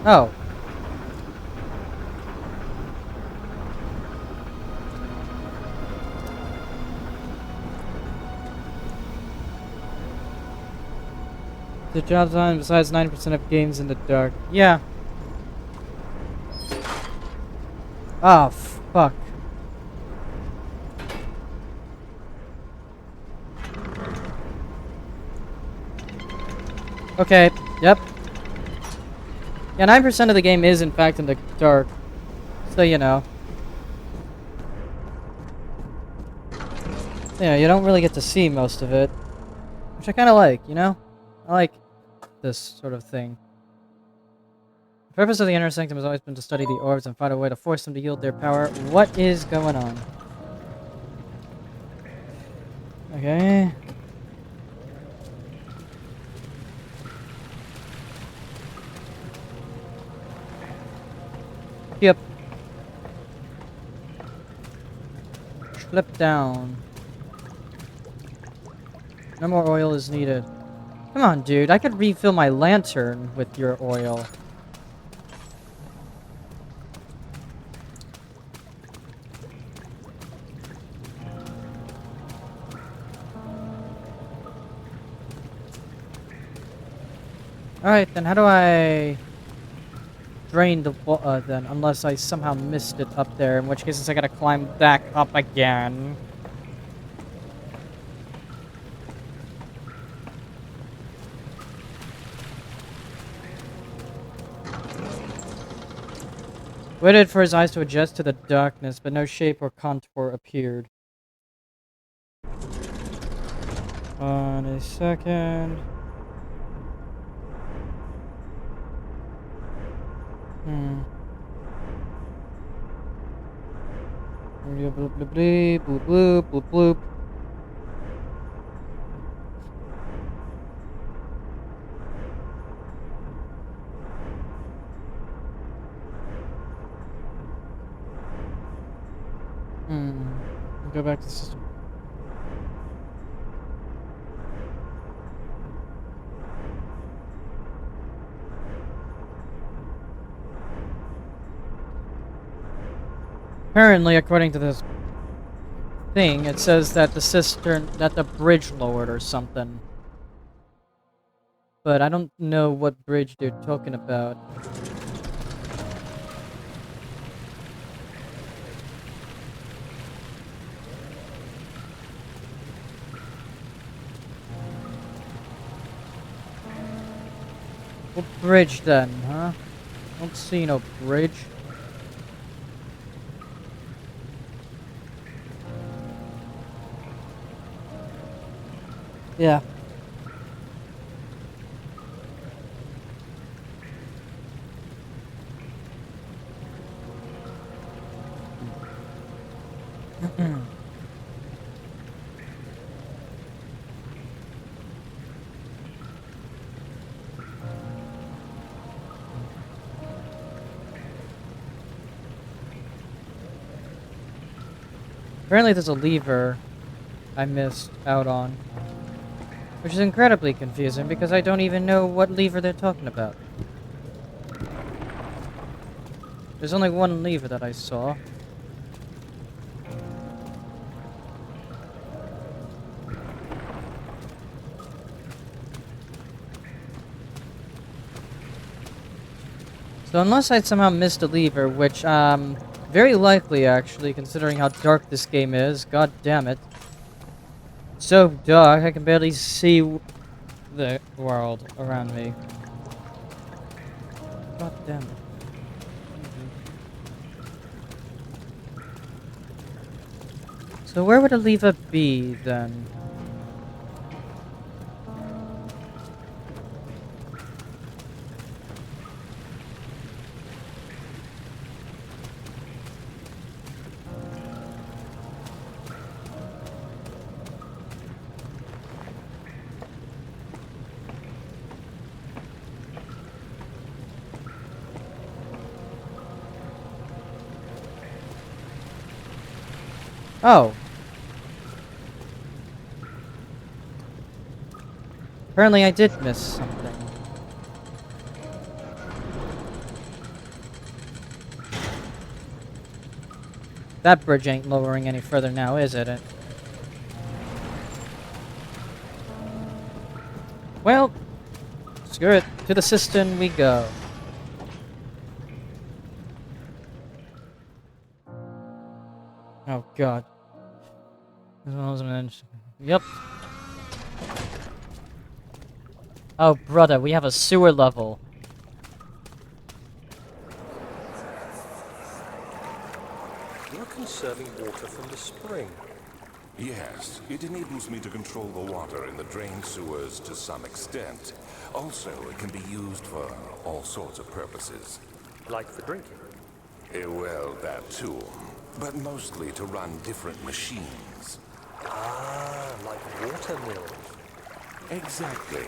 Oh. The job time besides 90% of games in the dark. Yeah. Oh, fuck. Okay, yep. Yeah, 9% of the game is in fact in the dark. So, you know. Yeah, you don't really get to see most of it. Which I kind of like, you know? I like this sort of thing. The purpose of the inner sanctum has always been to study the orbs and find a way to force them to yield their power. What is going on? Okay. Yep. Slip down. No more oil is needed. Come on, dude. I could refill my lantern with your oil. Alright, then how do I drain the water then? Unless I somehow missed it up there, in which case I gotta climb back up again. Waited for his eyes to adjust to the darkness, but no shape or contour appeared. On a second. Bloop, bloop, bloop, bloop, bloop, bloop, bloop. Go back to the system. Apparently, according to this thing, it says that the cistern, that the bridge lowered or something. But I don't know what bridge they're talking about. What bridge then, huh? Don't see no bridge. Yeah. Apparently there's a lever I missed out on. Which is incredibly confusing because I don't even know what lever they're talking about. There's only one lever that I saw. So unless I somehow missed a lever, which, very likely actually, considering how dark this game is. God damn it. So dark, I can barely see the world around me. God damn it. So where would a lever be, then? Oh. Apparently I did miss something. That bridge ain't lowering any further now, is it? Well, screw it. To the cistern we go. Oh god. Yep. Oh brother, we have a sewer level. You're conserving water from the spring. Yes, it enables me to control the water in the drain sewers to some extent. Also, it can be used for all sorts of purposes. Like for drinking. Well, that too. But mostly to run different machines. Ah, like water mills. Exactly.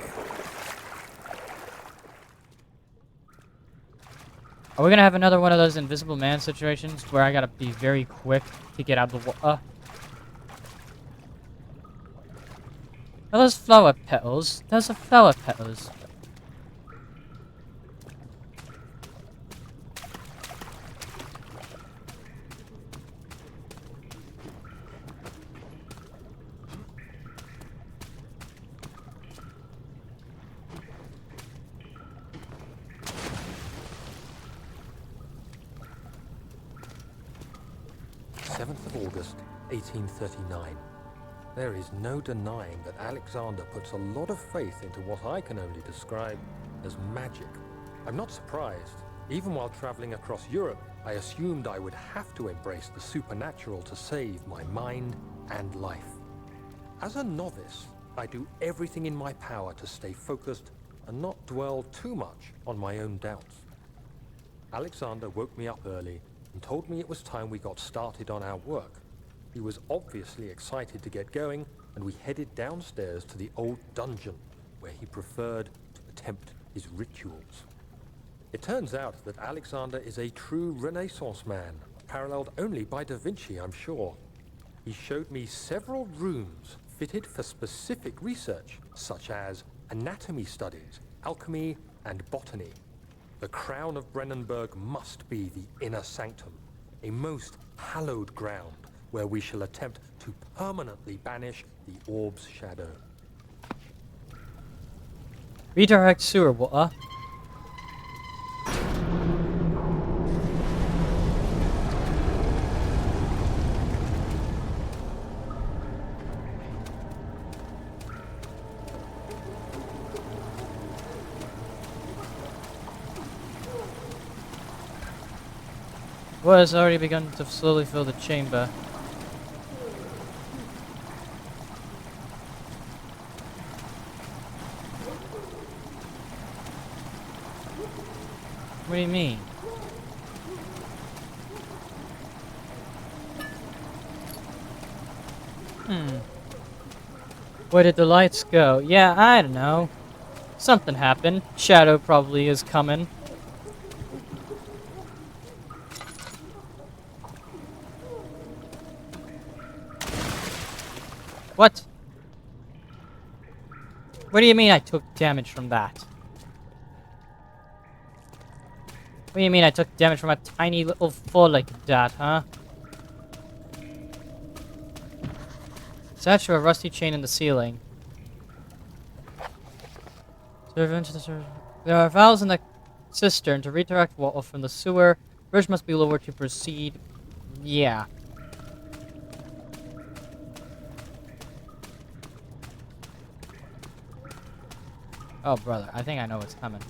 Are we gonna have another one of those invisible man situations where I gotta be very quick to get out of the water? Are those flower petals? Those are flower petals. August 1839. There is no denying that Alexander puts a lot of faith into what I can only describe as magic. I'm not surprised. Even while traveling across Europe, I assumed I would have to embrace the supernatural to save my mind and life. As a novice, I do everything in my power to stay focused and not dwell too much on my own doubts. Alexander woke me up early and told me it was time we got started on our work. He was obviously excited to get going, and we headed downstairs to the old dungeon, where he preferred to attempt his rituals. It turns out that Alexander is a true Renaissance man, paralleled only by Da Vinci, I'm sure. He showed me several rooms fitted for specific research, such as anatomy studies, alchemy, and botany. The crown of Brennenburg must be the inner sanctum, a most hallowed ground where we shall attempt to permanently banish the orb's shadow. Redirect sewer water. Well, it's already begun to slowly fill the chamber. What do you mean? Where did the lights go? Yeah, I don't know. Something happened. Shadow probably is coming. What? What do you mean I took damage from that? What do you mean I took damage from a tiny little fall like that, huh? Statue of a rusty chain in the ceiling. Servant to the servant. There are valves in the cistern to redirect water from the sewer. Bridge must be lowered to proceed. Yeah. Oh, brother. I think I know what's coming.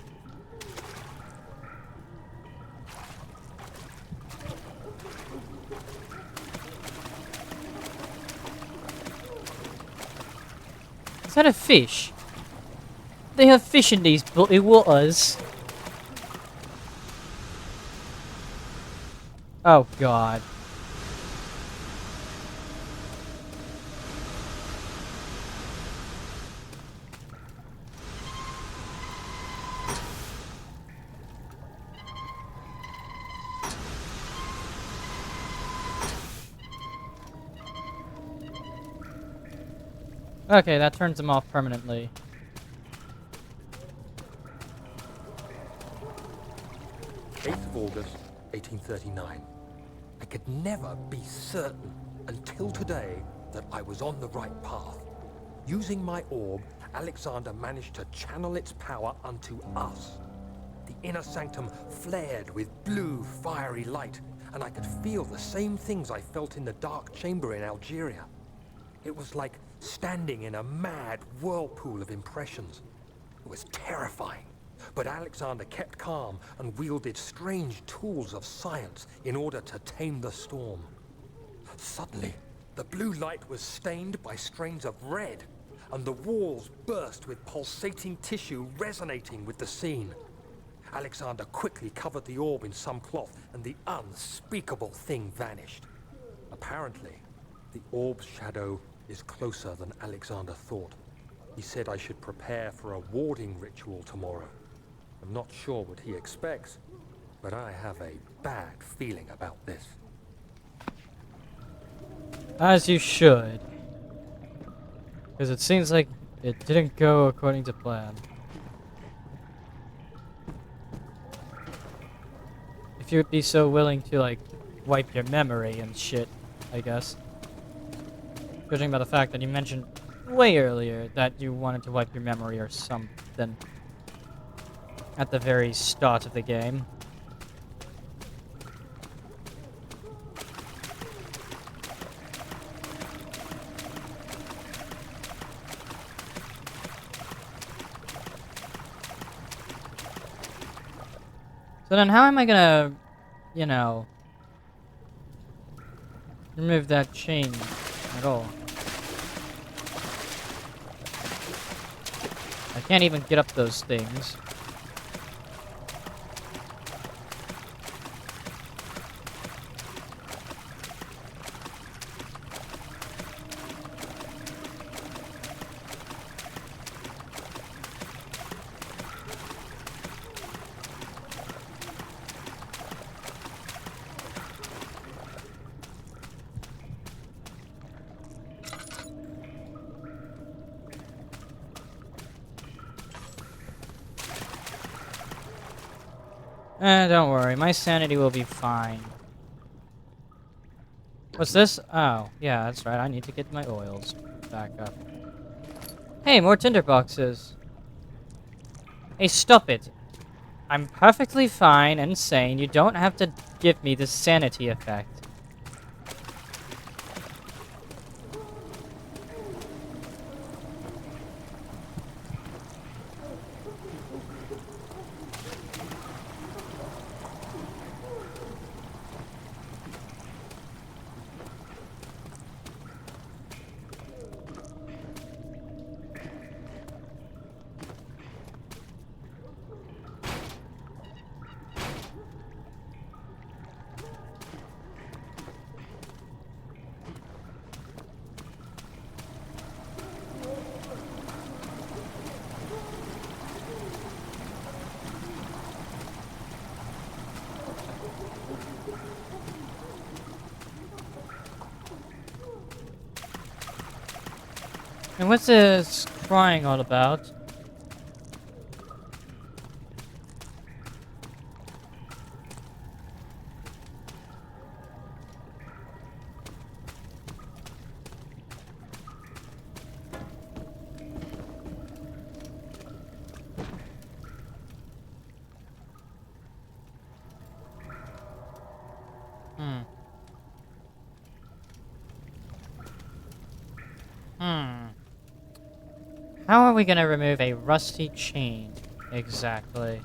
Is that a fish? They have fish in these bloody waters. Oh, God. Okay, that turns them off permanently. August 1839. I could never be certain until today that I was on the right path. Using my orb, Alexander managed to channel its power unto us. The inner sanctum flared with blue, fiery light, and I could feel the same things I felt in the dark chamber in Algeria. It was like standing in a mad whirlpool of impressions. It was terrifying, but Alexander kept calm and wielded strange tools of science in order to tame the storm. Suddenly, the blue light was stained by strains of red, and the walls burst with pulsating tissue resonating with the scene. Alexander quickly covered the orb in some cloth, and the unspeakable thing vanished. Apparently, the orb's shadow is closer than Alexander thought. He said I should prepare for a warding ritual tomorrow. I'm not sure what he expects, but I have a bad feeling about this. As you should. Because it seems like it didn't go according to plan. If you'd be so willing to, like, wipe your memory and shit, I guess. Judging by the fact that you mentioned way earlier that you wanted to wipe your memory or something. At the very start of the game. So then how am I gonna, you know, remove that chain at all? I can't even get up those things. Don't worry, my sanity will be fine. What's this? Oh, yeah, that's right, I need to get my oils back up. Hey, more tinder boxes. Hey, stop it. I'm perfectly fine and sane. You don't have to give me the sanity effect. And what's this crying all about? Hmm. Hmm. How are we gonna remove a rusty chain? Exactly.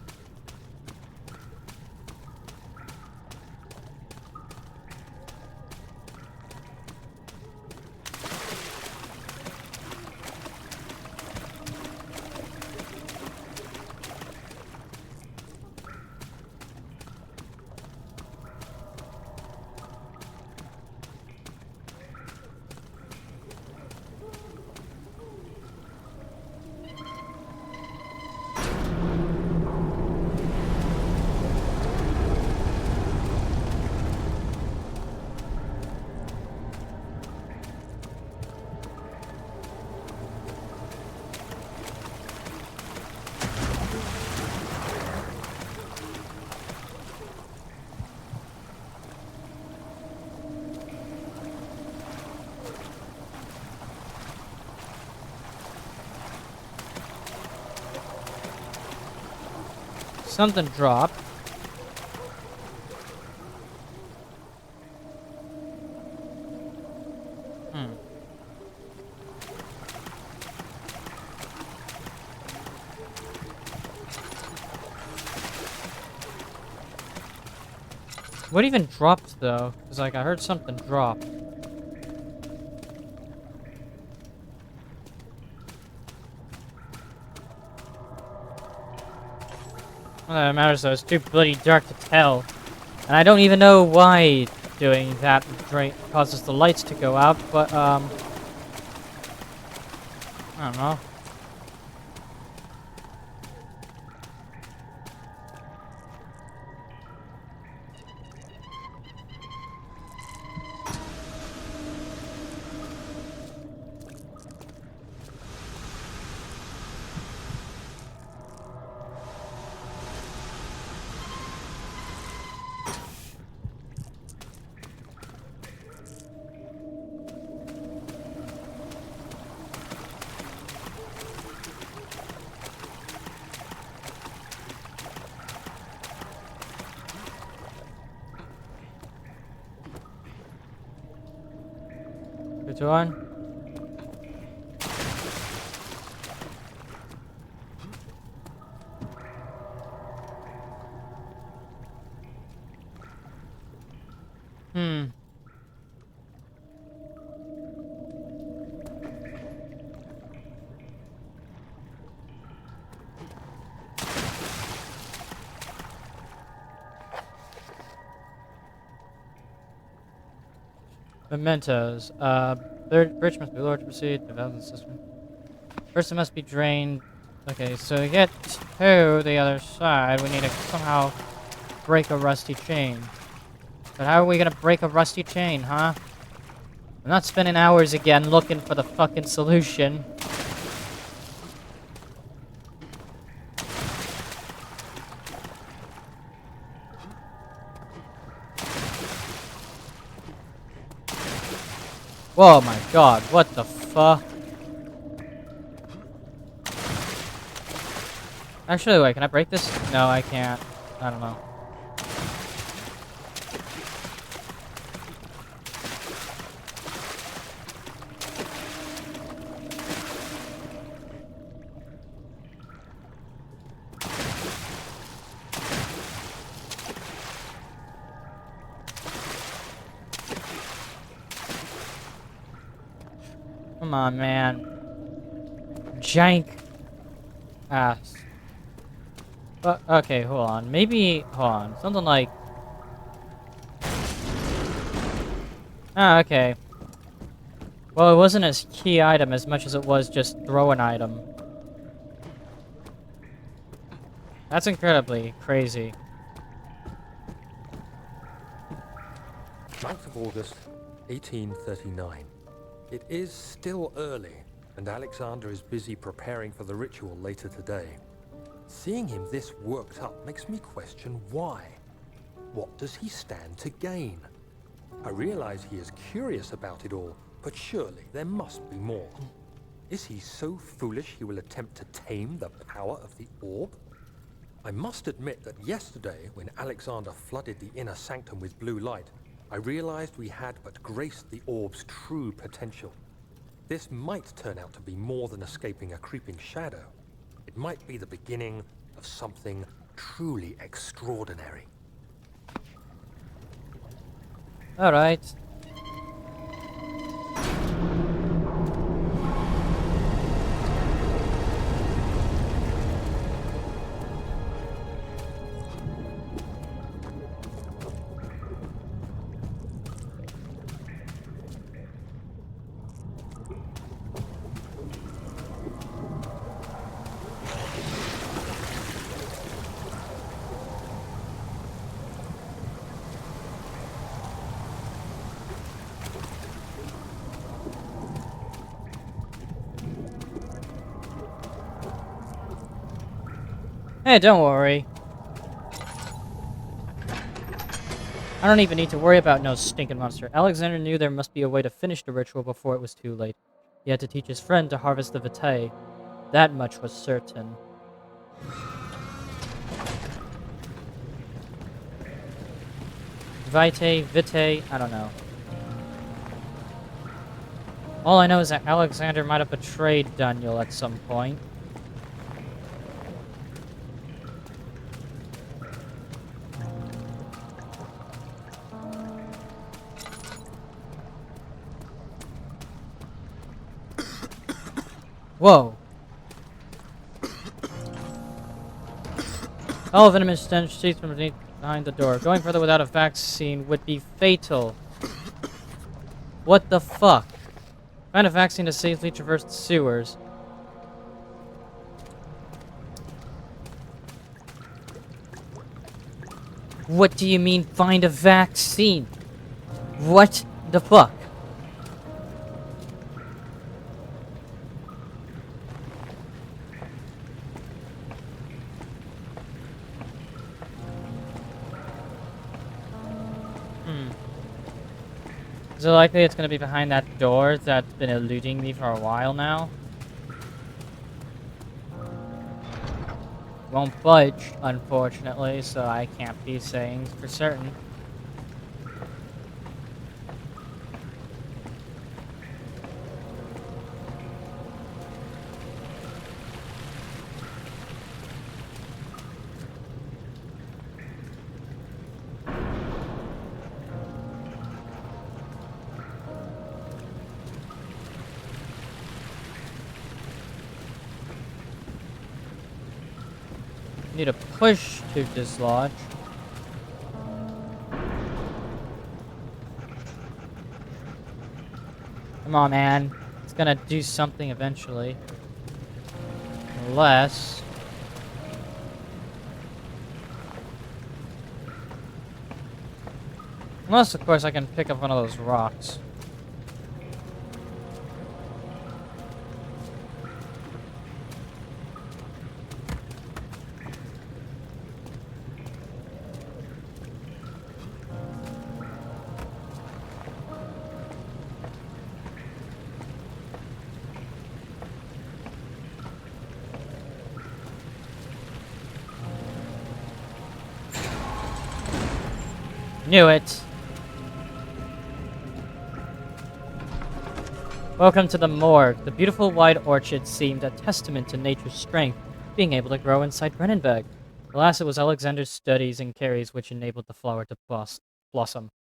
Something dropped. Hmm. What even dropped though? Cause like I heard something drop. Well, that matters though. It's too bloody dark to tell, and I don't even know why doing that causes the lights to go out. But I don't know. Which one? Hmm. Mementos. Bridge must be lowered to proceed. Development system. First, it must be drained. Okay, so to get to the other side, we need to somehow break a rusty chain. But how are we gonna break a rusty chain, huh? I'm not spending hours again looking for the fucking solution. Whoa, my god, what the fuck? Actually, wait, can I break this? No, I can't. I don't know. Come on, man. Jank ass. But, okay, hold on. Maybe, hold on. Something like... Ah, okay. Well, it wasn't a key item as much as it was just throw an item. That's incredibly crazy. 9th of August, 1839. It is still early, and Alexander is busy preparing for the ritual later today. Seeing him this worked up makes me question why. What does he stand to gain? I realize he is curious about it all, but surely there must be more. Is he so foolish he will attempt to tame the power of the orb? I must admit that yesterday, when Alexander flooded the inner sanctum with blue light, I realized we had but graced the orb's true potential. This might turn out to be more than escaping a creeping shadow. It might be the beginning of something truly extraordinary. All right. Hey, don't worry. I don't even need to worry about no stinking monster. Alexander knew there must be a way to finish the ritual before it was too late. He had to teach his friend to harvest the vitae. That much was certain. Vitae, I don't know. All I know is that Alexander might have betrayed Daniel at some point. Whoa. All venomous stench seeps from behind the door. Going further without a vaccine would be fatal. What the fuck? Find a vaccine to safely traverse the sewers. What do you mean, find a vaccine? What the fuck? Is it likely it's going to be behind that door that's been eluding me for a while now? Won't budge, unfortunately, so I can't be saying for certain. Need a push to dislodge. Come on, man. It's gonna do something eventually. Unless... Unless, of course, I can pick up one of those rocks. Knew it. Welcome to the morgue. The beautiful wide orchard seemed a testament to nature's strength, being able to grow inside Brennenberg. Alas, it was Alexander's studies and carries which enabled the flower to blossom.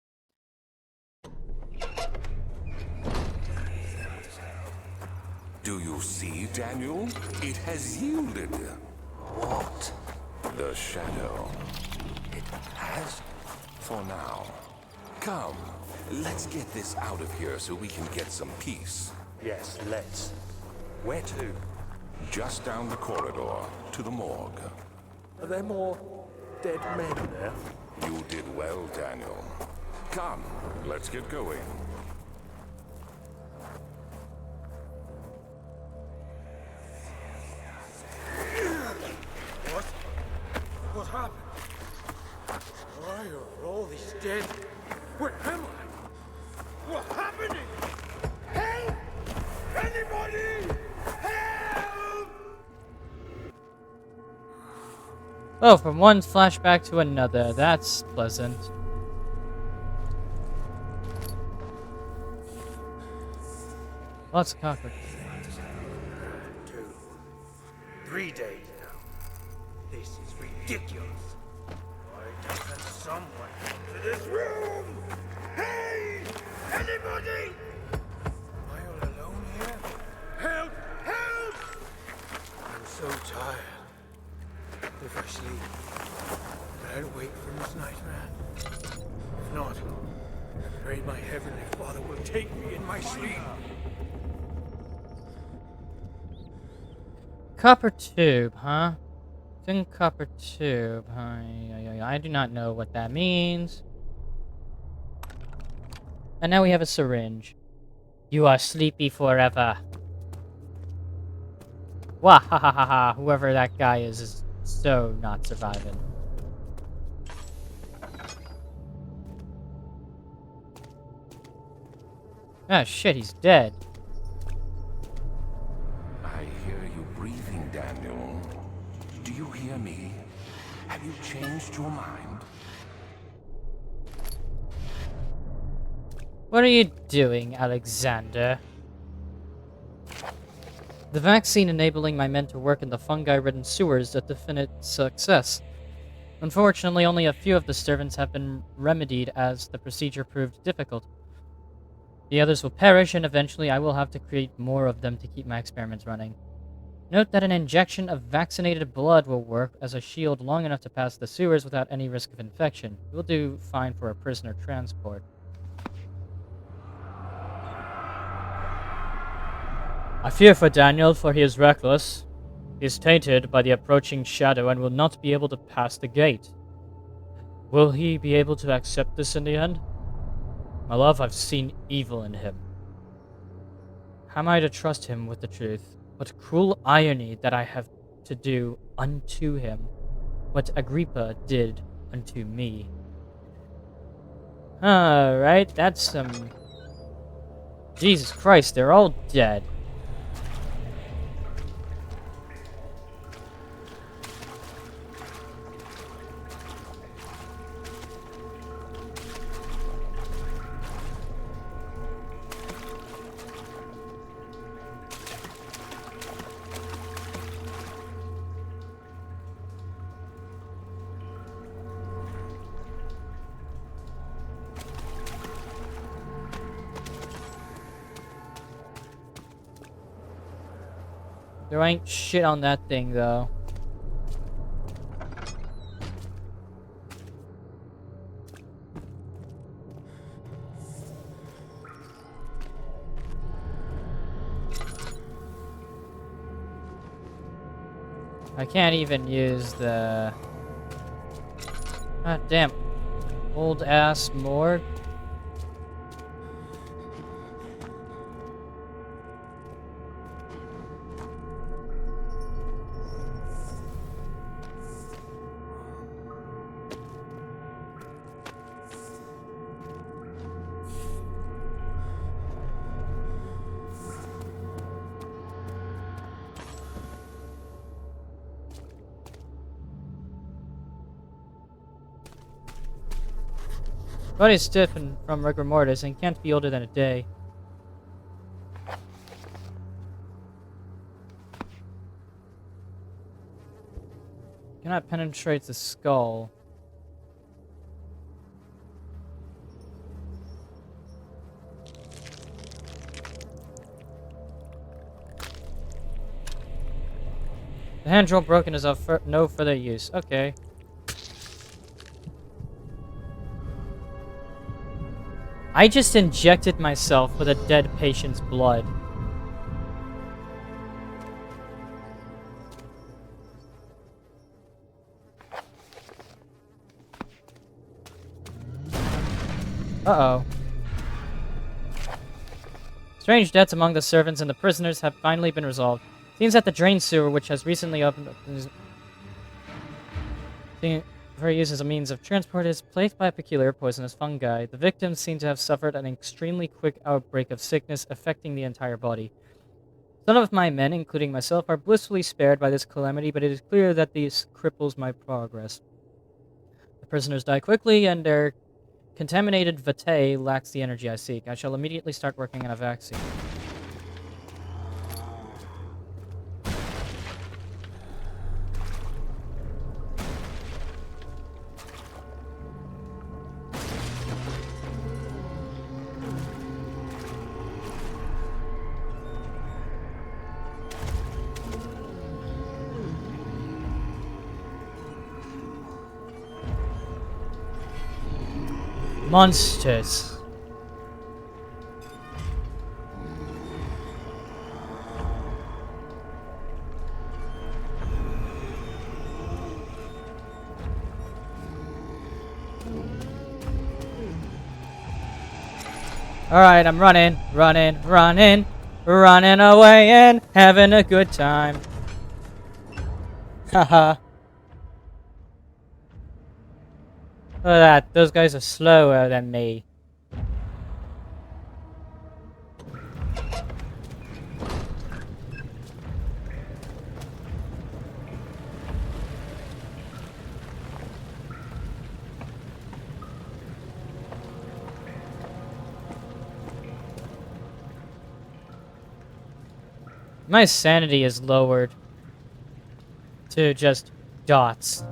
Do you see, Daniel? It has yielded. What? The shadow. It has? For now. Come, let's get this out of here so we can get some peace. Yes, let's. Where to? Just down the corridor to the morgue. Are there more dead men there? You did well, Daniel. Come, let's get going. Oh, from one flashback to another. That's pleasant. Lots of cockroaches. 2, 3 days now. This is ridiculous. Why doesn't someone come to this room? Hey! Anybody? Am I all alone here? Help! Help! I'm so tired. If I sleep, will I wake from this nightmare? If not, I pray my heavenly Father will take me in my sleep. Copper tube, huh? Thin copper tube. I do not know what that means. And now we have a syringe. You are sleepy forever. Wah ha ha ha ha. Whoever that guy is so not surviving. Ah shit, he's dead. I hear you breathing, Daniel. Do you hear me? Have you changed your mind? What are you doing, Alexander? The vaccine enabling my men to work in the fungi-ridden sewers is a definite success. Unfortunately, only a few of the servants have been remedied as the procedure proved difficult. The others will perish, and eventually I will have to create more of them to keep my experiments running. Note that an injection of vaccinated blood will work as a shield long enough to pass the sewers without any risk of infection. It will do fine for a prisoner transport. I fear for Daniel, for he is reckless. He is tainted by the approaching shadow and will not be able to pass the gate. Will he be able to accept this in the end? My love, I've seen evil in him. How am I to trust him with the truth? What cruel irony that I have to do unto him what Agrippa did unto me. Alright, that's some... Jesus Christ, they're all dead. There ain't shit on that thing, though. I can't even use the... God damn. Old-ass morgue. Body's stiff and from rigor mortis and can't be older than a day. Cannot penetrate the skull. The hand drill broken is of no further use. Okay. I just injected myself with a dead patient's blood. Uh-oh. Strange deaths among the servants and the prisoners have finally been resolved. Seems that the drain sewer, which has recently opened up, for use as a means of transport, is plagued by a peculiar poisonous fungi. The victims seem to have suffered an extremely quick outbreak of sickness affecting the entire body. Some of my men, including myself, are blissfully spared by this calamity, but it is clear that this cripples my progress. The prisoners die quickly, and their contaminated vitae lacks the energy I seek. I shall immediately start working on a vaccine. Monsters. Alright, I'm running away and having a good time. Haha. Look at that, those guys are slower than me. My sanity is lowered to just dots.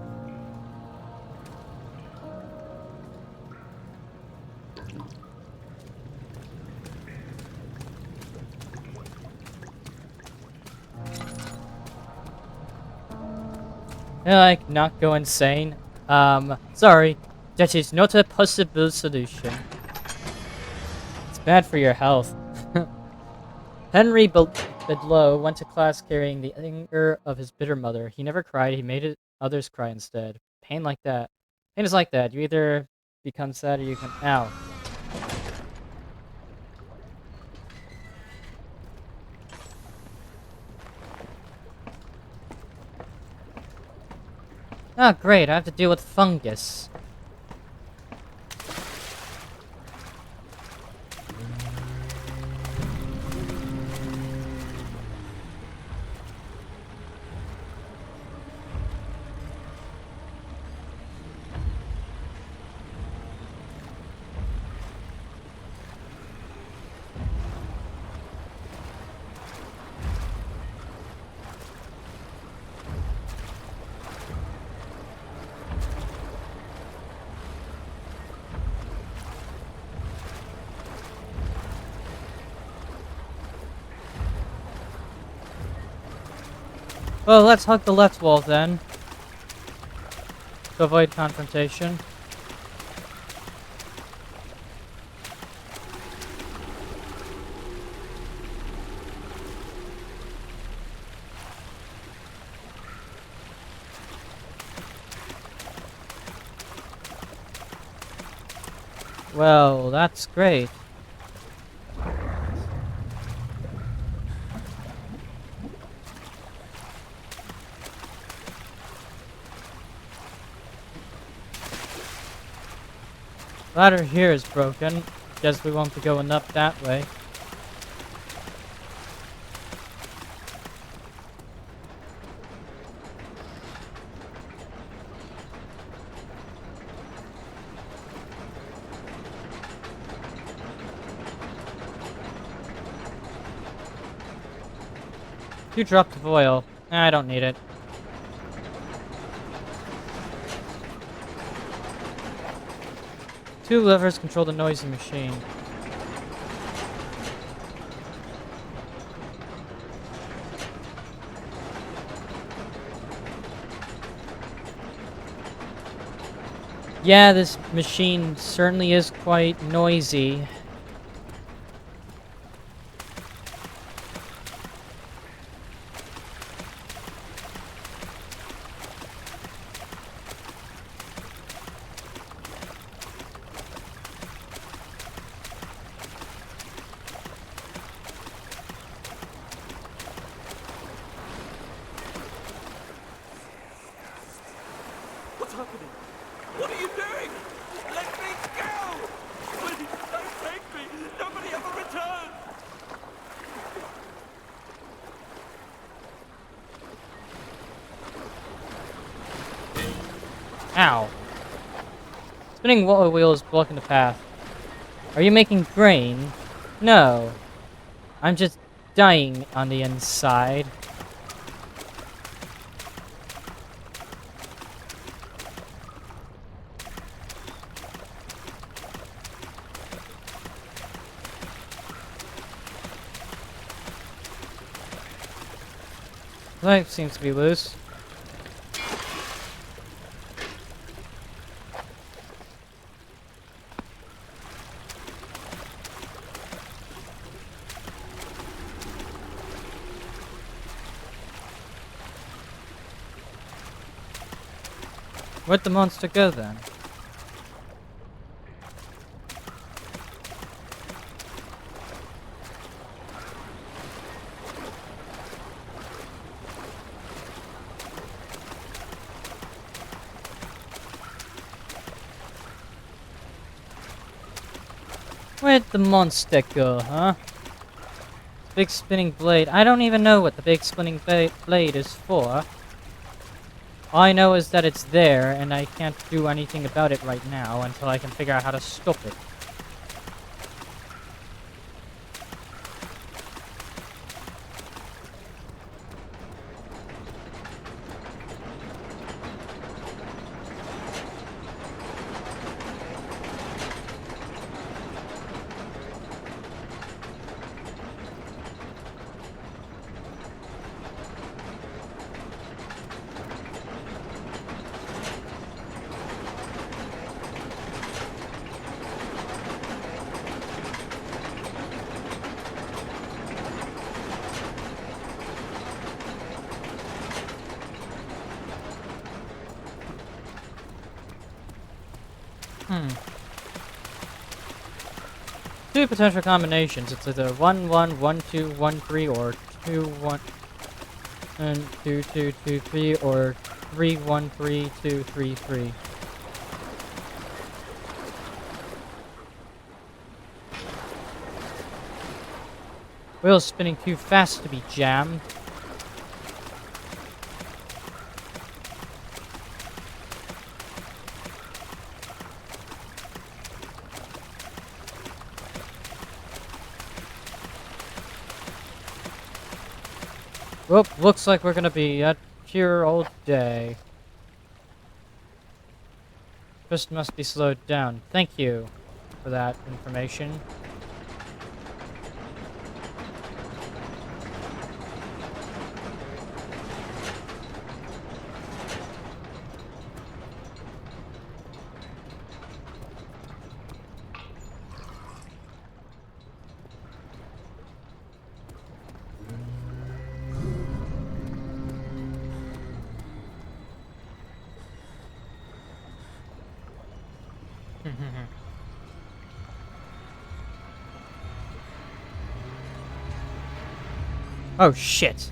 Like, not go insane. Sorry. That is not a possible solution. It's bad for your health. Henry Bedloe went to class carrying the anger of his bitter mother. He never cried, he made others cry instead. Pain like that. Pain is like that. You either become sad or you can... Ow. Oh, great. I have to deal with fungus. Well, let's hug the left wall then. To avoid confrontation. Well, that's great. Ladder here is broken. Guess we won't be going up that way. You dropped of oil. I don't need it. Two levers control the noisy machine. Yeah, this machine certainly is quite noisy. What's happening? What are you doing? Let me go! Please, don't take me! Nobody ever returns! Ow. Spinning water wheel is blocking the path. Are you making grain? No. I'm just dying on the inside. Life seems to be loose. Where'd the monster go then? Where'd the monster go, huh? Big spinning blade. I don't even know what the big spinning blade is for. All I know is that it's there, and I can't do anything about it right now until I can figure out how to stop it. Two potential combinations. It's either 1 1 1 2 1 3 or 2 1 and 2 2 2 3 or 3 1 3 2 3 3. Wheel's spinning too fast to be jammed. Well, looks like we're gonna be out here all day. Just must be slowed down. Thank you for that information. Oh shit.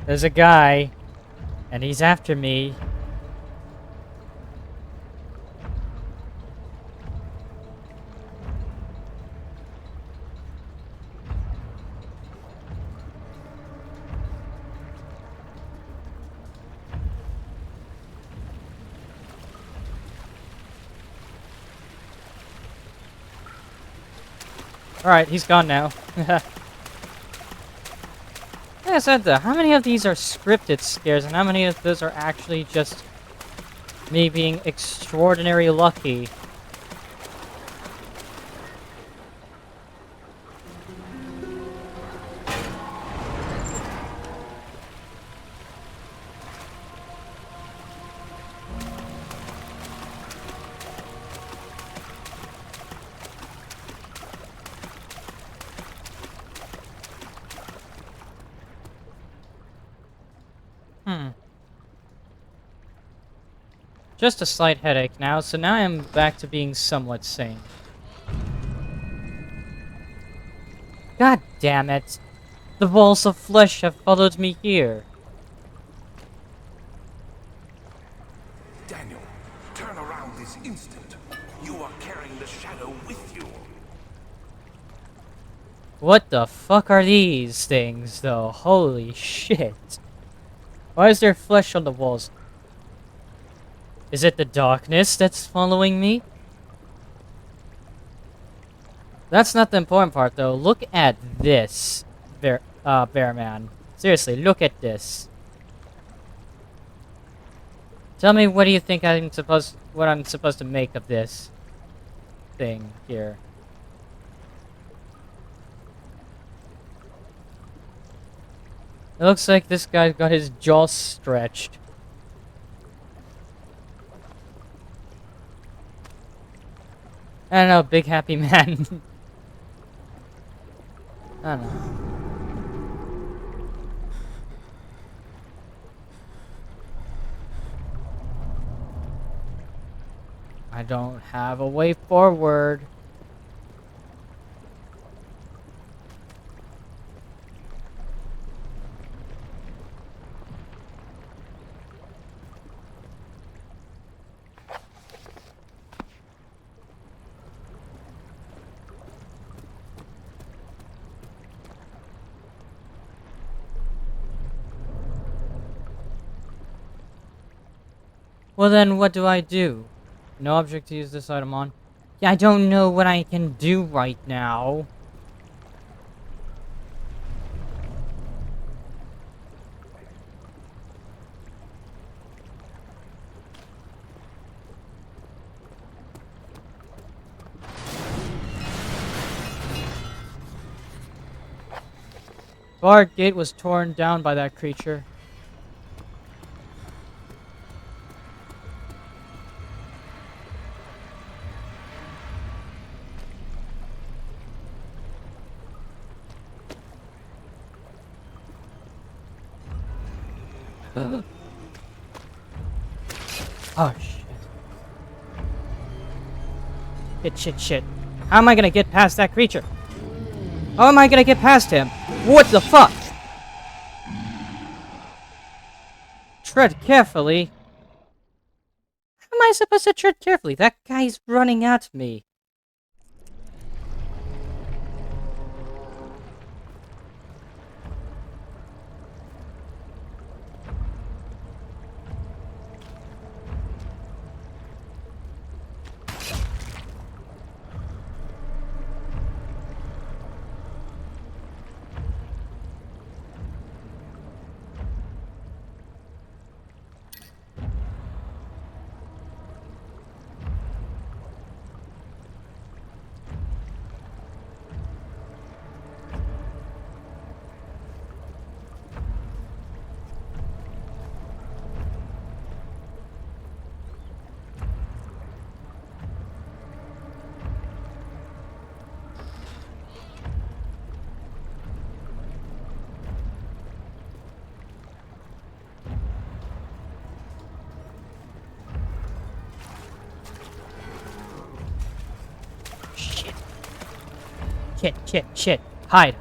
There's a guy, and he's after me. Alright, he's gone now. Like I said though, how many of these are scripted scares and how many of those are actually just me being extraordinarily lucky? Just a slight headache now, so now I'm back to being somewhat sane. God damn it! The balls of flesh have followed me here. Daniel, Turn around this instant. You are carrying the shadow with you. What the fuck are these things, though? Holy shit. Why is there flesh on the walls? Is it the darkness that's following me? That's not the important part, though. Look at this, Bear Man. Seriously, look at this. Tell me, what do you think what I'm supposed to make of this thing here? It looks like this guy's got his jaw stretched. I don't know, big happy man. I don't know. I don't have a way forward. Well then, what do I do? No object to use this item on. Yeah, I don't know what I can do right now. Barred gate was torn down by that creature. Oh shit. Shit. How am I gonna get past that creature? How am I gonna get past him? What the fuck? Tread carefully. How am I supposed to tread carefully? That guy's running at me. Shit. Hide.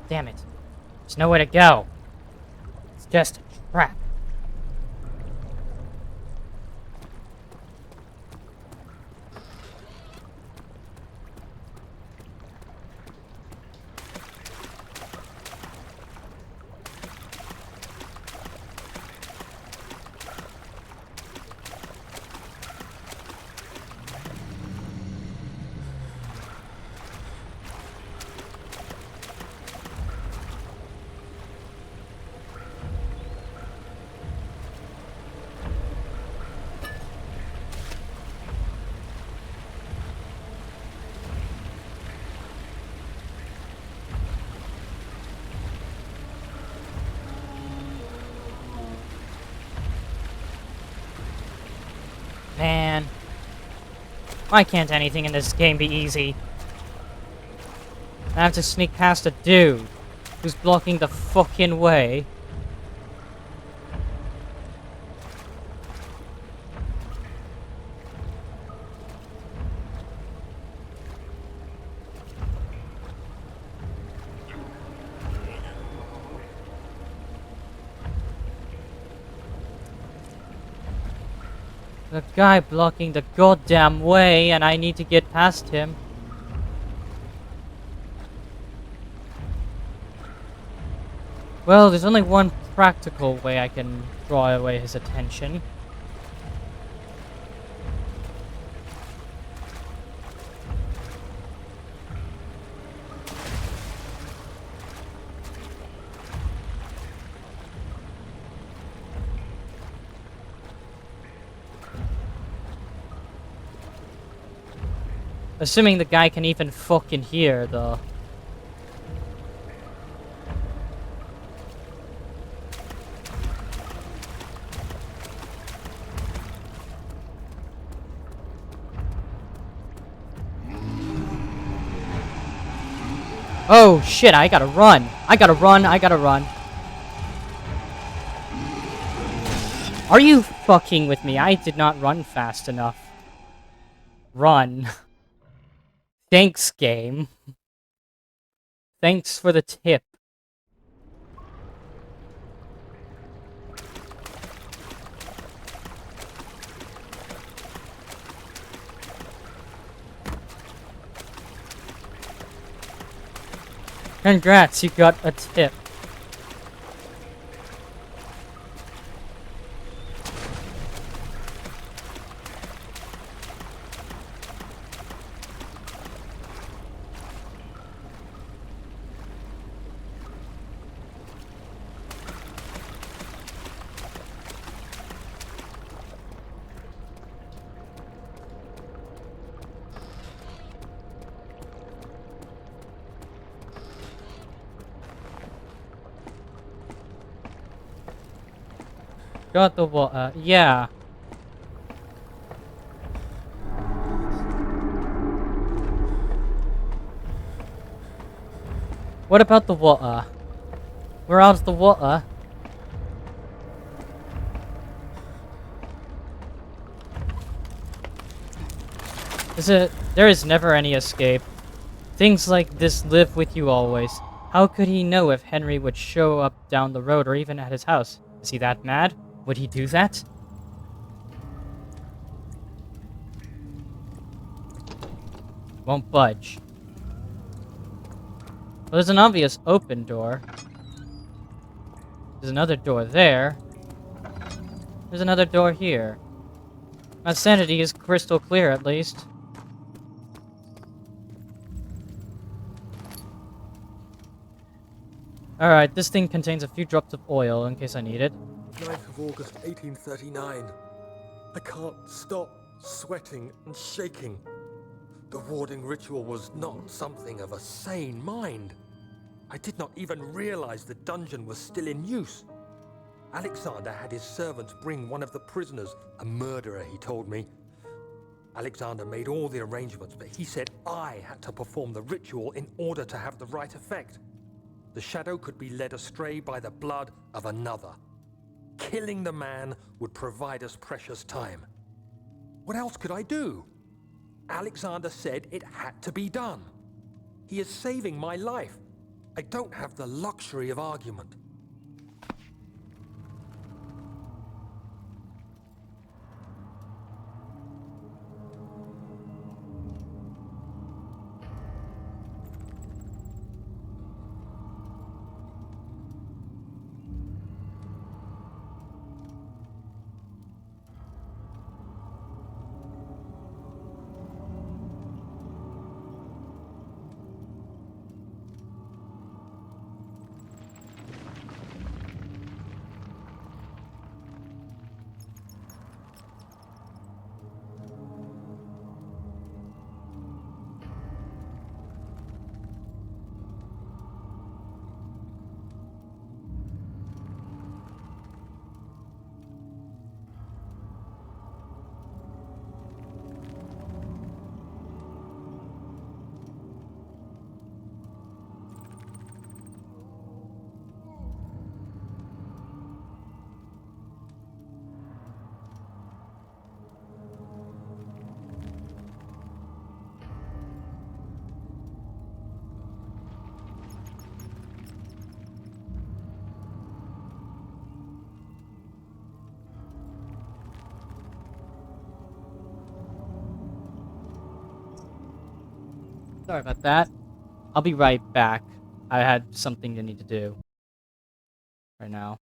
Damn it. There's nowhere to go. It's just a trap. Man. Why can't anything in this game be easy? I have to sneak past a dude who's blocking the fucking way. The guy blocking the goddamn way, and I need to get past him. Well, there's only one practical way I can draw away his attention. Assuming the guy can even fucking hear, though. Oh shit, I gotta run. I gotta run, I gotta run. Are you fucking with me? I did not run fast enough. Run. Thanks, game. Thanks for the tip. Congrats, you got a tip. Got the water, yeah. What about the water? Where else the water? There is never any escape. Things like this live with you always. How could he know if Henry would show up down the road or even at his house? Is he that mad? Would he do that? Won't budge. Well, there's an obvious open door. There's another door there. There's another door here. My sanity is crystal clear, at least. Alright, this thing contains a few drops of oil in case I need it. 9th of August, 1839. I can't stop sweating and shaking. The warding ritual was not something of a sane mind. I did not even realize the dungeon was still in use. Alexander had his servants bring one of the prisoners, a murderer, he told me. Alexander made all the arrangements, but he said I had to perform the ritual in order to have the right effect. The shadow could be led astray by the blood of another. Killing the man would provide us precious time. What else could I do? Alexander said it had to be done. He is saving my life. I don't have the luxury of argument. Sorry about that. I'll be right back. I had something I need to do right now.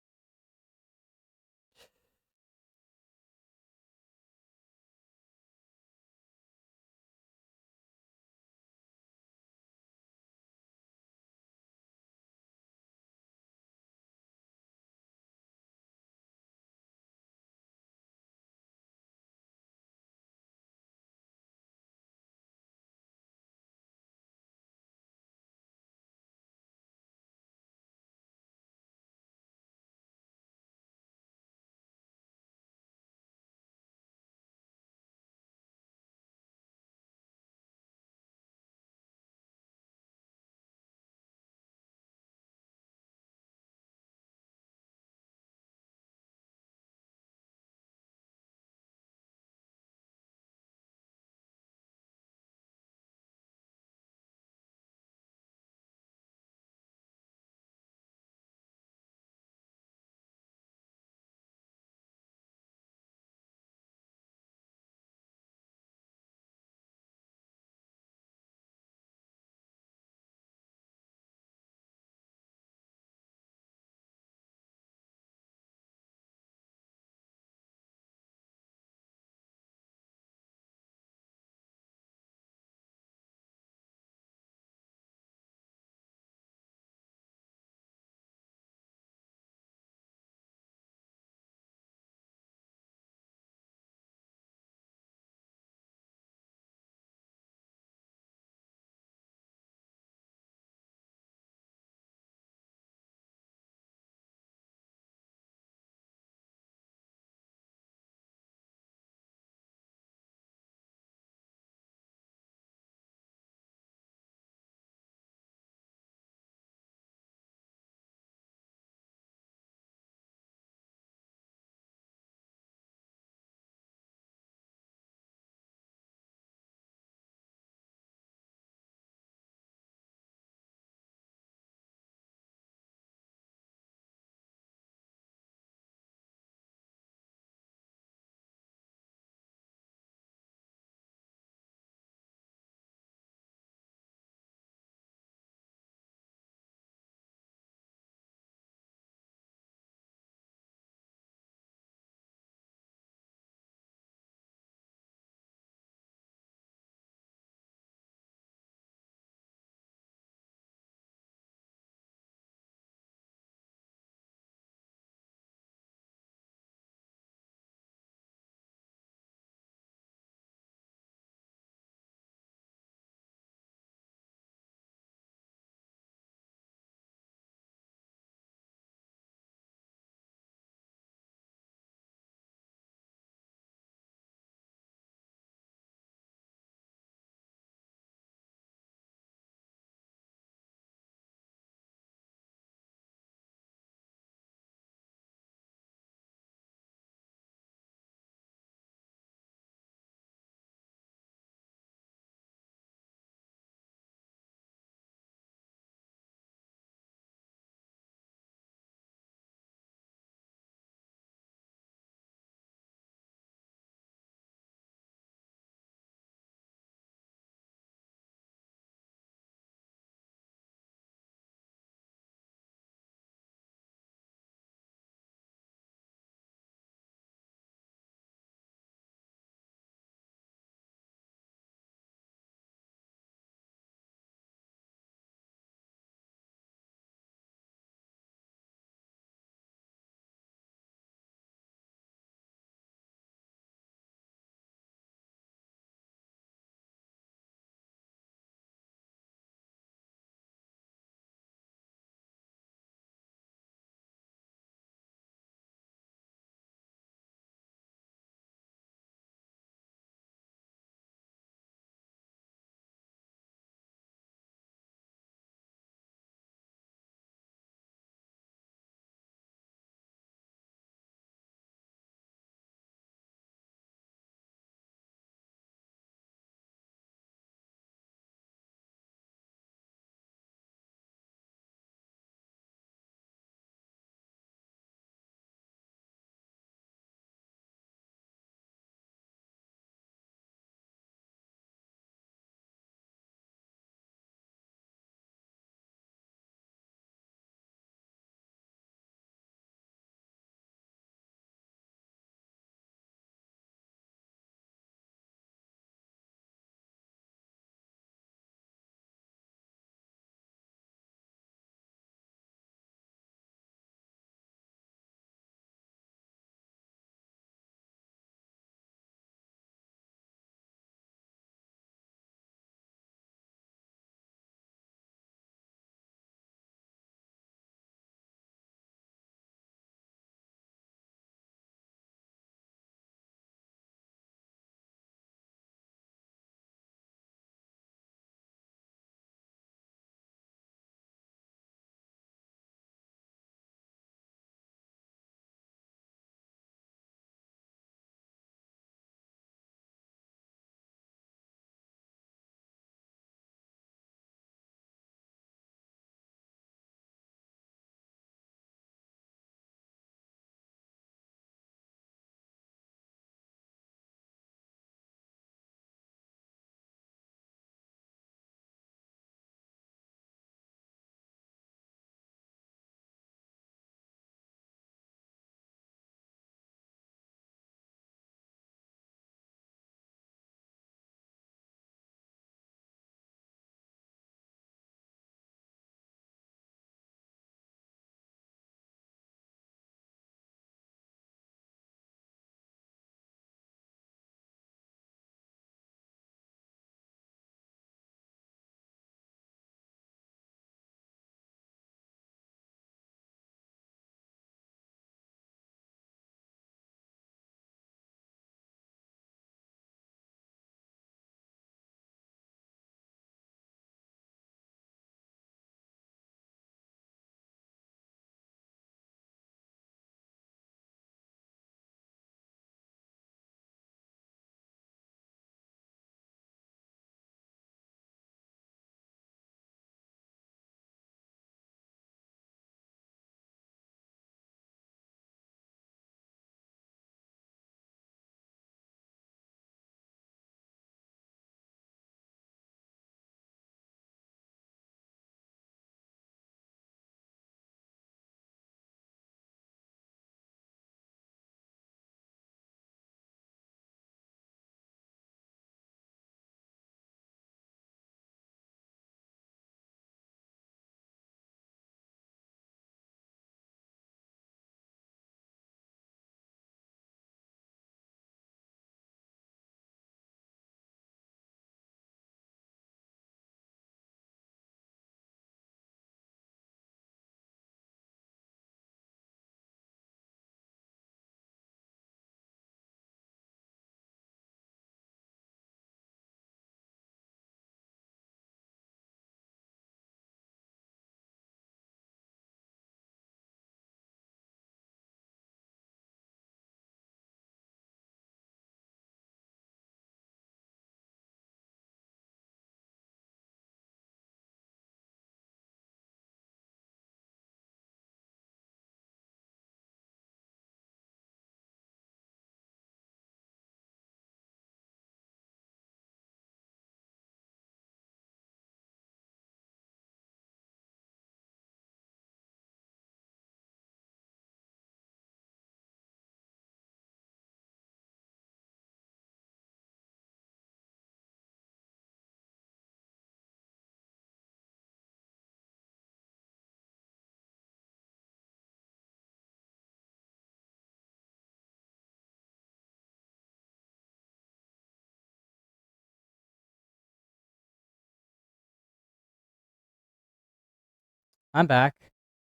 I'm back.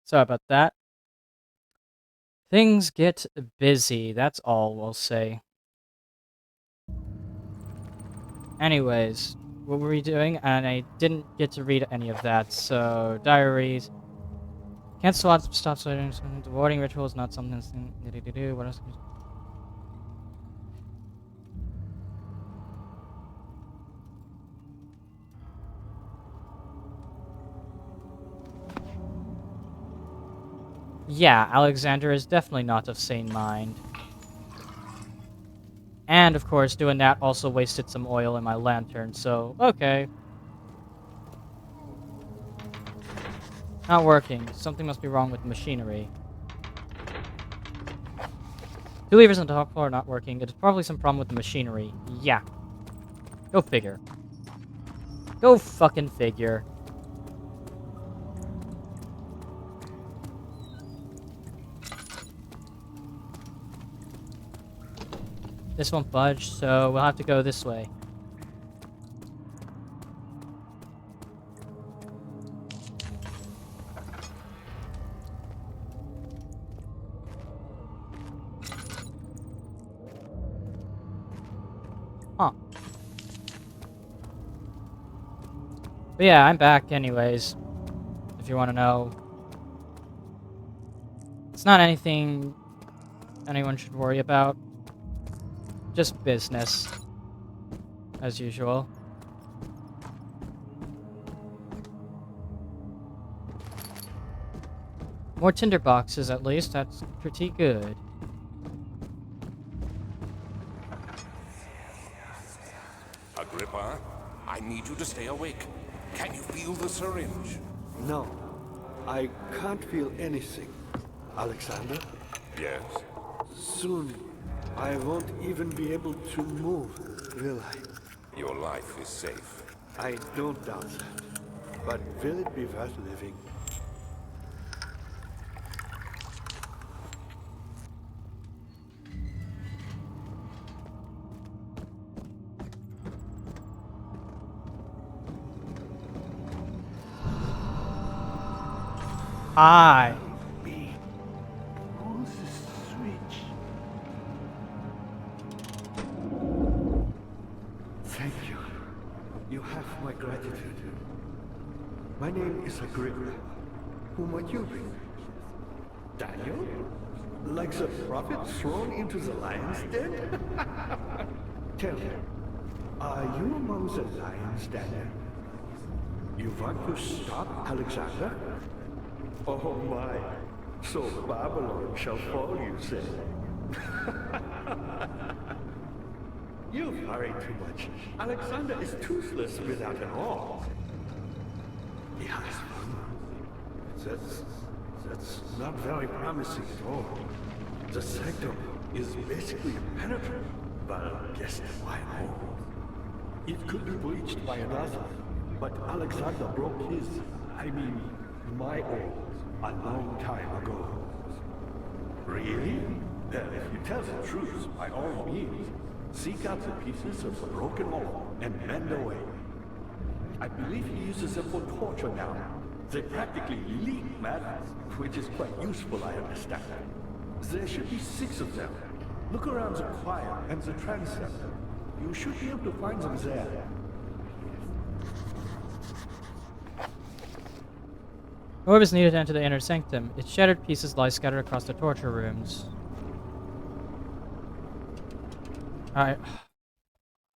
Sorry about that. Things get busy, that's all we'll say. Anyways, what were we doing? And I didn't get to read any of that, so diaries. Can't stop studying. The warding ritual is not something. What else? Yeah, Alexander is definitely not of sane mind. And, of course, doing that also wasted some oil in my lantern, so, okay. Not working. Something must be wrong with the machinery. 2 levers on the top floor are not working. It's probably some problem with the machinery. Yeah. Go figure. Go fucking figure. This won't budge, so we'll have to go this way. Huh. But yeah, I'm back anyways, if you want to know. It's not anything anyone should worry about. Just business, as usual. More tinder boxes, at least. That's pretty good. Agrippa, I need you to stay awake. Can you feel the syringe? No, I can't feel anything. Alexander, Yes. soon I won't even be able to move, will I? Your life is safe. I don't doubt that. But will it be worth living? Hi. Me. Who's the switch? Thank you. You have my gratitude. My name is Agrippa. Who might you be? Daniel? Like the prophet thrown into the lion's den? Tell me, are you among the lions, Daniel? You want to stop Alexander? Oh my, so Babylon shall fall, you say? You worry too much. Alexander is toothless without an arm. He has one. That's not very promising at all. The sanctum is basically impenetrable. But guess why more? It could be breached by another, but Alexander broke his, my arm, a long time ago. Really? Then if you tell the truth, by all means, seek out the pieces of the broken arm and mend away. I believe he uses them for torture now. They practically leak madness, which is quite useful, I understand. There should be 6 of them. Look around the choir and the transept. You should be able to find them there. The orb is needed to enter the inner sanctum. Its shattered pieces lie scattered across the torture rooms. Alright.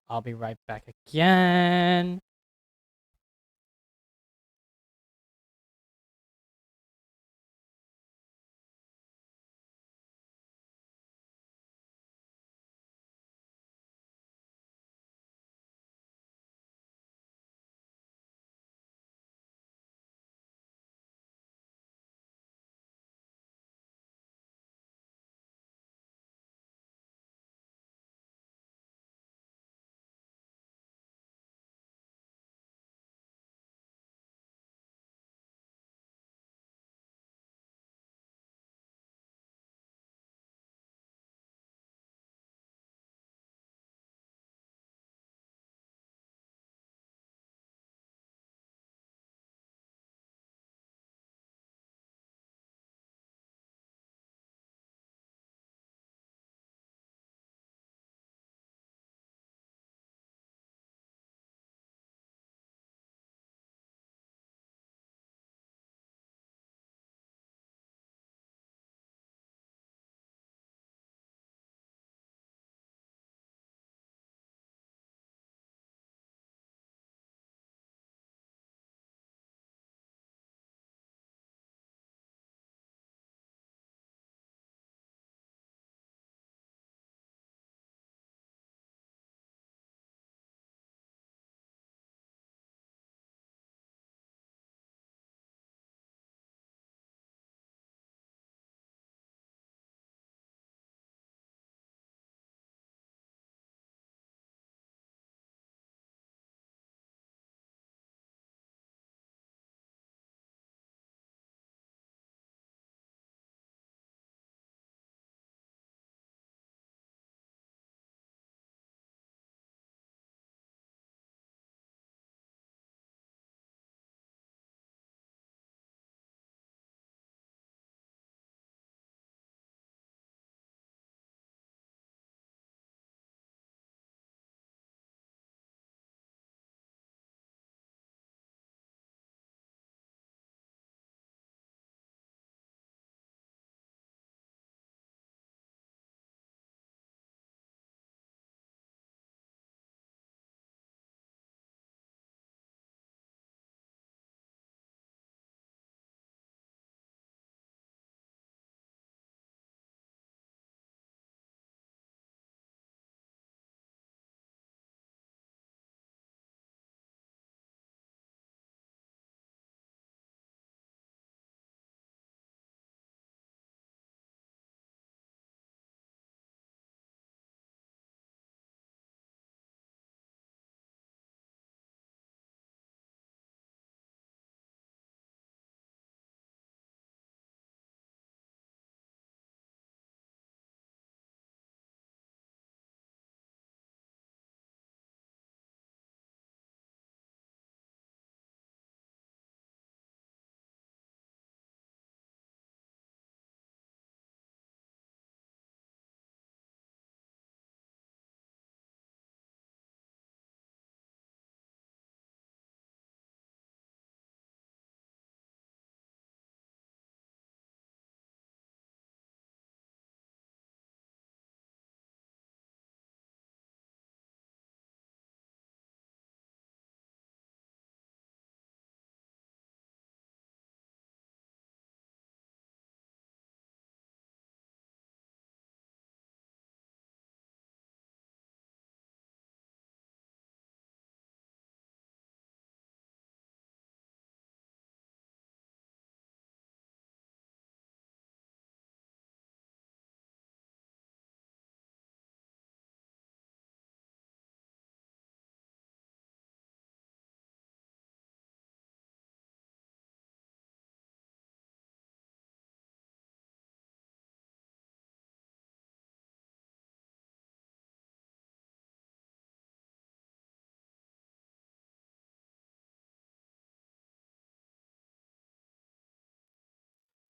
I'll be right back again.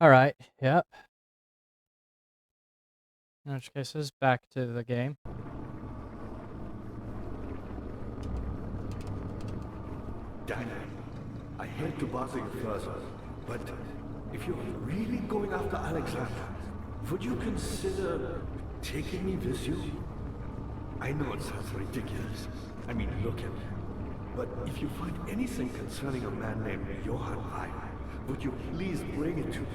Alright, yep. In which case, it's back to the game. Daniel, I hate to bother you further, but if you're really going after Alexander, would you consider taking me with you? I know it sounds ridiculous. I mean, look at me. But if you find anything concerning a man named Johann Rein, would you please bring it to me?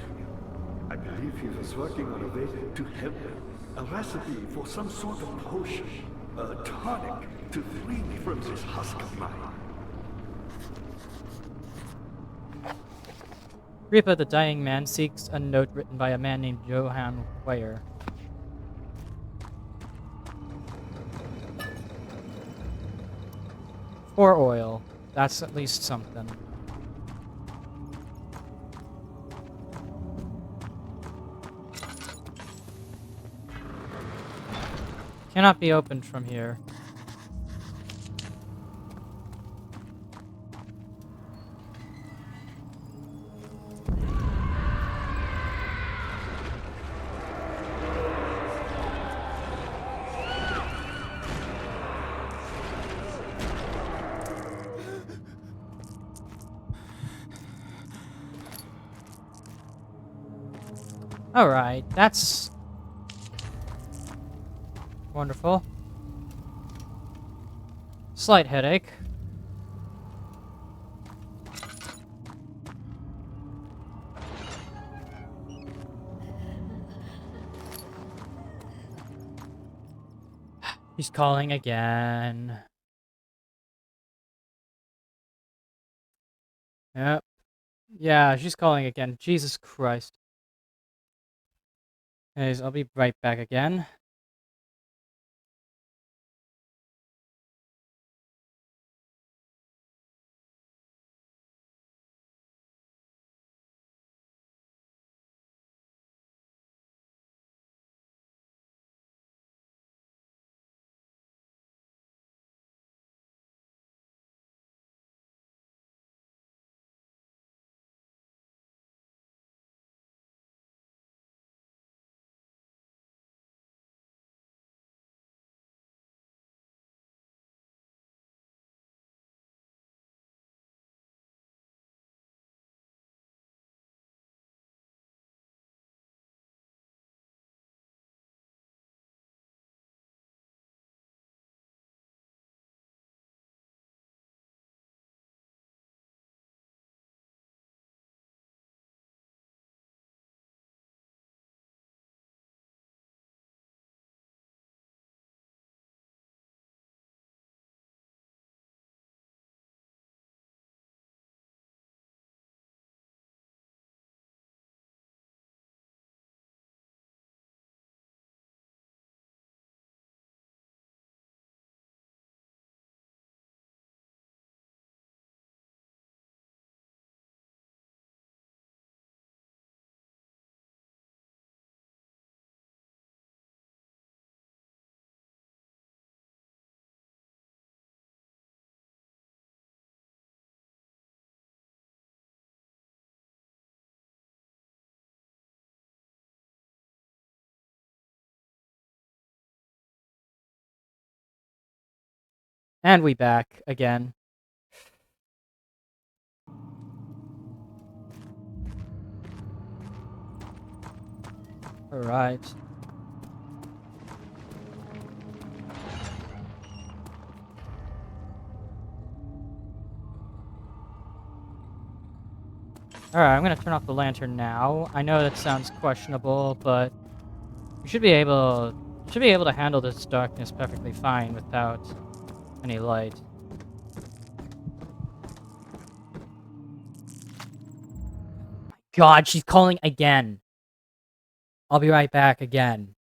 I believe he was working on a way to help me. A recipe for some sort of potion, a tonic to free me from this husk of mine. Reaper the Dying Man seeks a note written by a man named Johann Weyer. For oil. That's at least something. Cannot be opened from here. Alright, that's wonderful. Slight headache. He's calling again. Yep. Yeah, she's calling again. Jesus Christ. Anyways, I'll be right back again. And we back again. Alright. Alright, I'm gonna turn off the lantern now. I know that sounds questionable, but we should be able to handle this darkness perfectly fine without any light. God, she's calling again. I'll be right back again.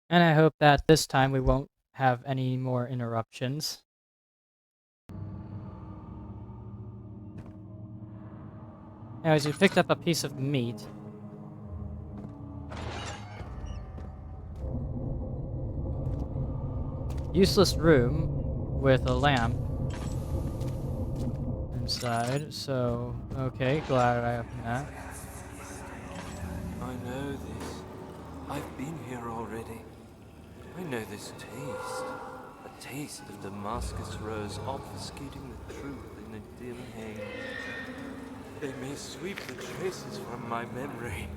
And I hope that this time we won't have any more interruptions. Anyways, we picked up a piece of meat. Useless room with a lamp inside, so okay, glad I opened that. I know this. I've been here already. I know this taste. A taste of Damascus rose obfuscating the truth in a dim haze. They may sweep the traces from my memory,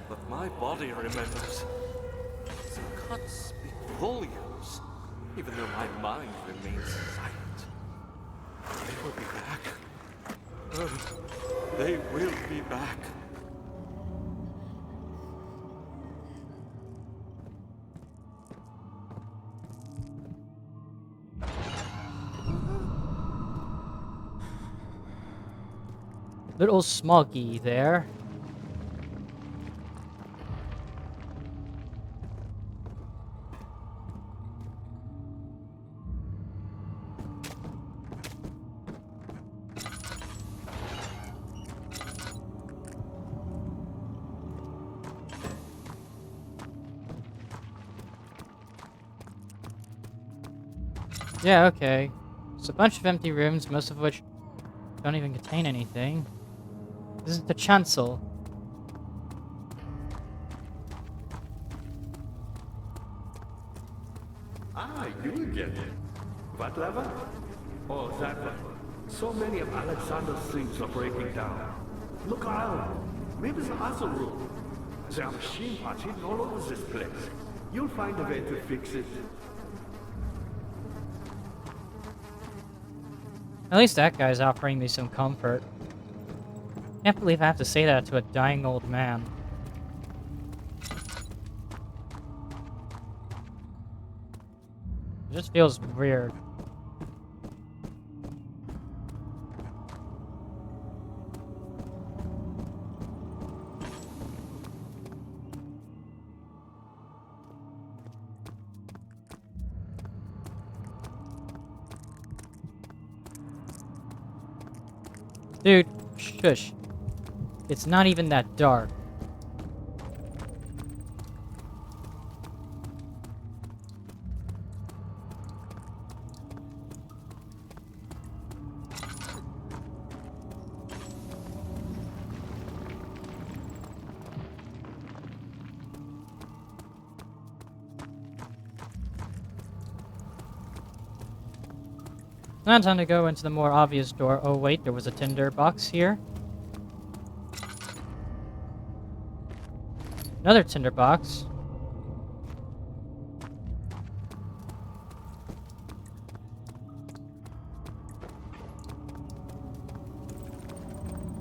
but my body remembers. The cuts speak volumes, even though my mind remains silent. They will be back. Oh, they will be back. Little Smoggy there. Yeah, okay. It's a bunch of empty rooms, most of which don't even contain anything. This is the chancel. Ah, you again. What level? Oh, that one. So many of Alexander's things are breaking down. Look around. Maybe the other room. There are machine parts hidden all over this place. You'll find a way to fix it. At least that guy's offering me some comfort. Can't believe I have to say that to a dying old man. It just feels weird. Dude, shush. It's not even that dark. Now time to go into the more obvious door. Oh wait, there was a tinder box here. Another tinder box.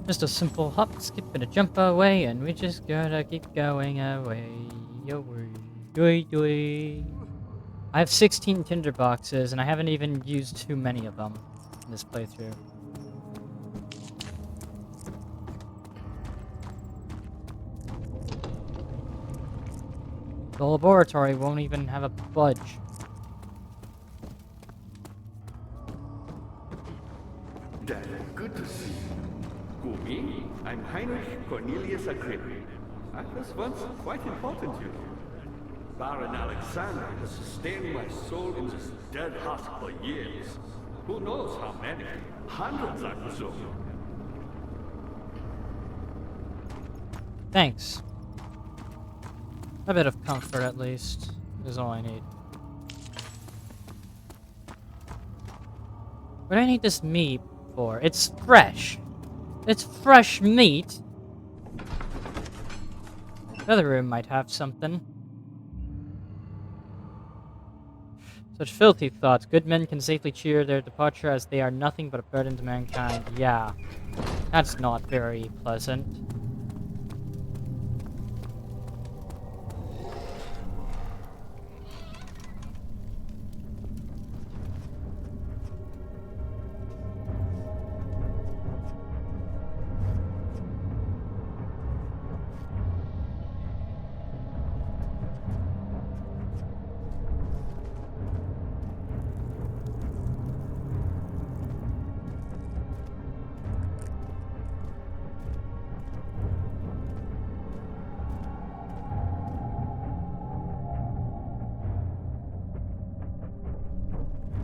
Just a simple hop, skip, and a jump away, and we just gotta keep going away. I have 16 tinder boxes, and I haven't even used too many of them in this playthrough. The laboratory won't even have a budge. Dad, good to see you. Who, me? I'm Heinrich Cornelius Agrippa. I was once quite important, you know. Baron Alexander has sustained my soul in this dead heart for years. Who knows how many? Hundreds, I presume. Thanks. A bit of comfort, at least, is all I need. What do I need this meat for? It's fresh. It's fresh meat. The other room might have something. Such filthy thoughts. Good men can safely cheer their departure as they are nothing but a burden to mankind. Yeah. That's not very pleasant.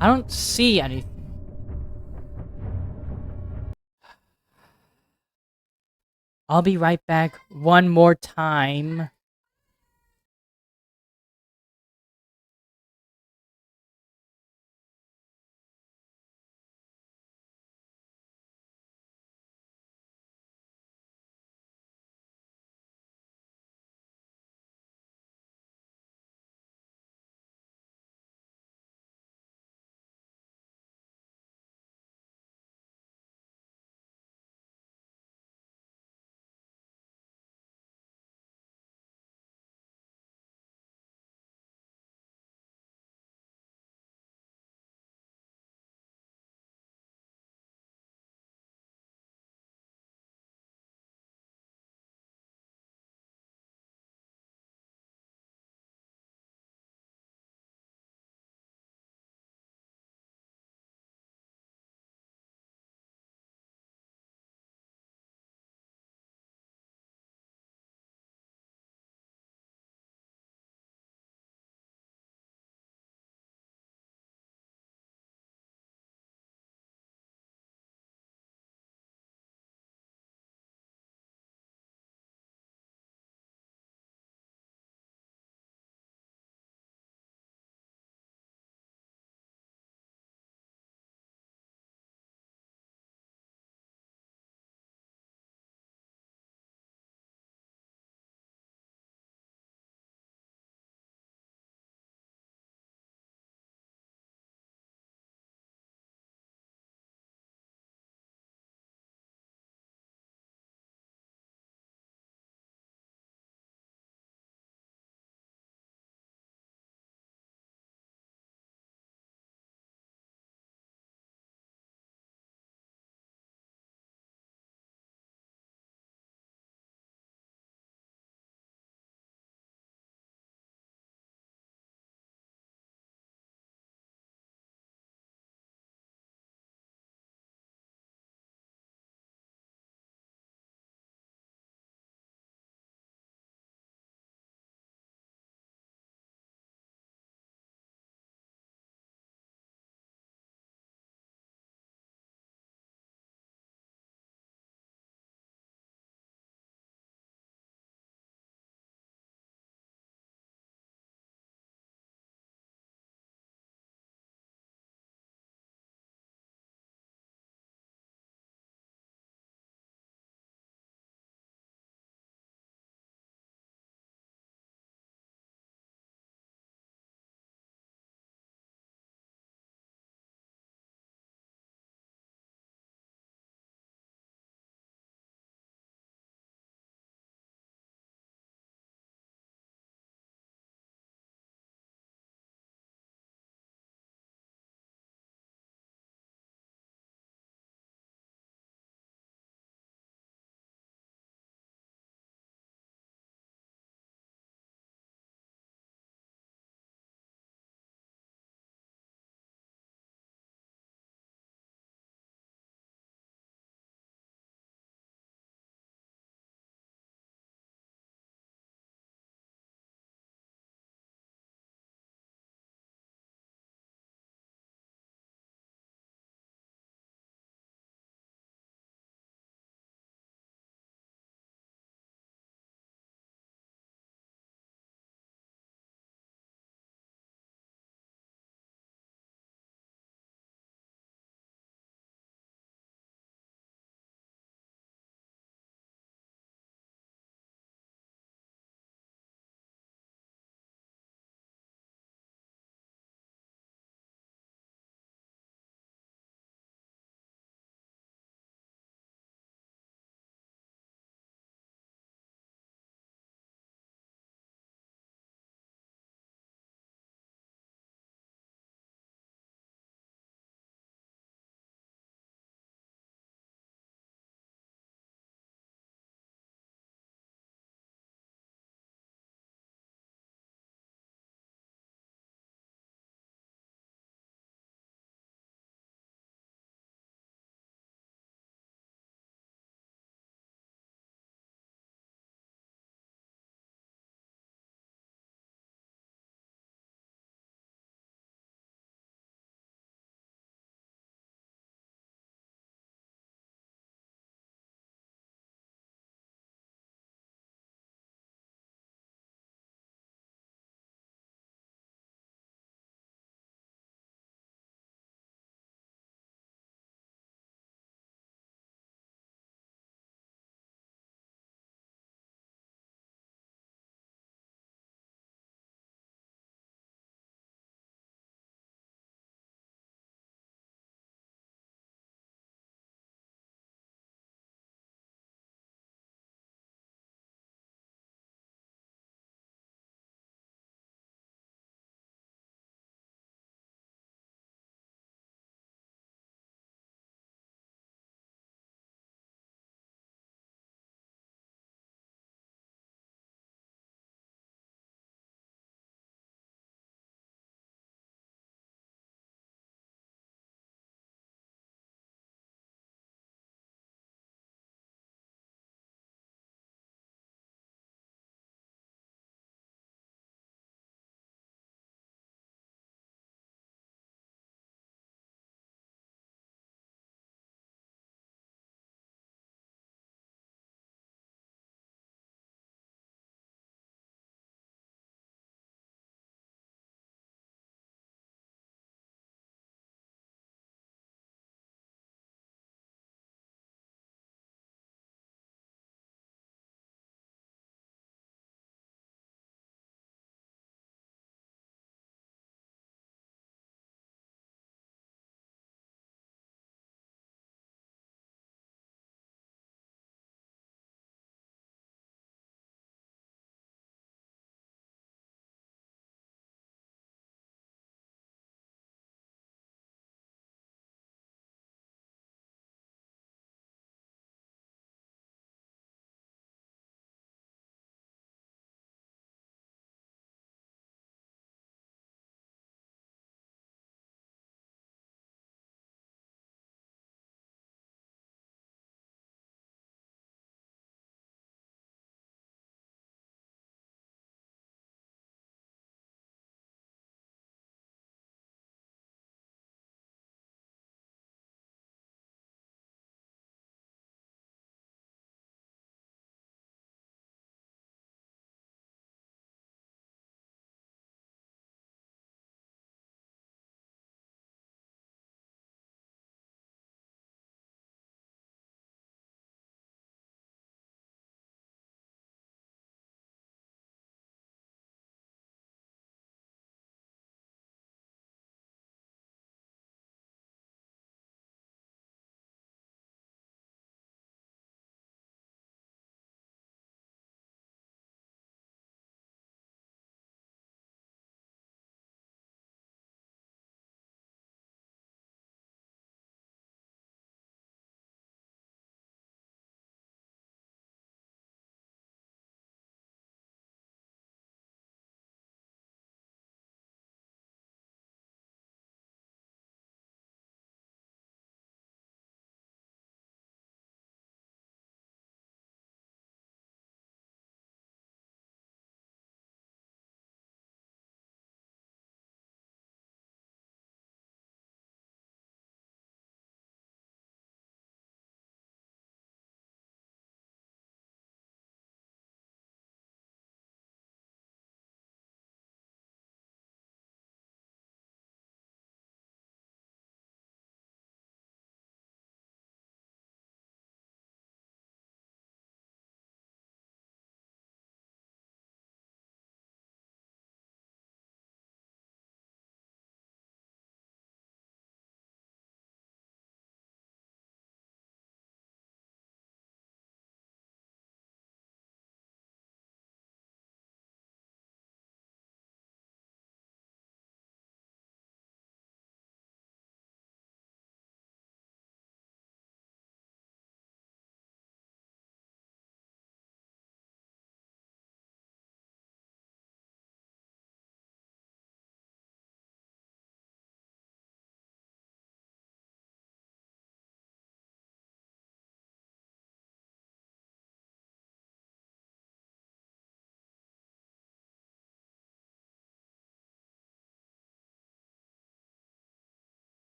I don't see anything. I'll be right back one more time.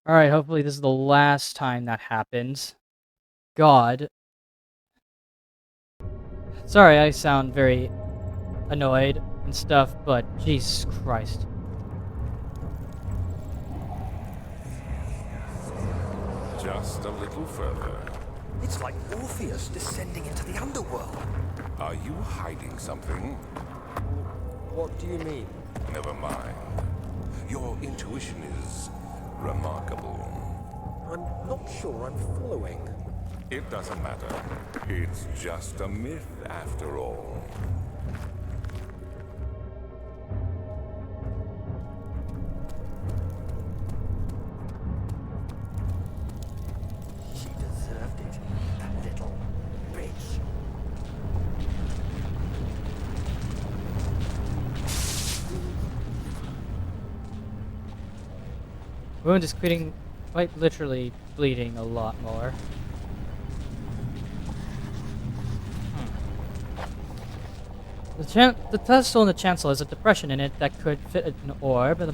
Alright, hopefully this is the last time that happens. God. Sorry, I sound very annoyed and stuff, but Jesus Christ. Just a little further. It's like Orpheus descending into the underworld. Are you hiding something? What do you mean? Never mind. Your intuition is remarkable. I'm not sure I'm following. It doesn't matter. It's just a myth after all. She deserved it, that little bitch. Wound is quite literally bleeding a lot more. The pedestal in the chancel has a depression in it that could fit an orb. The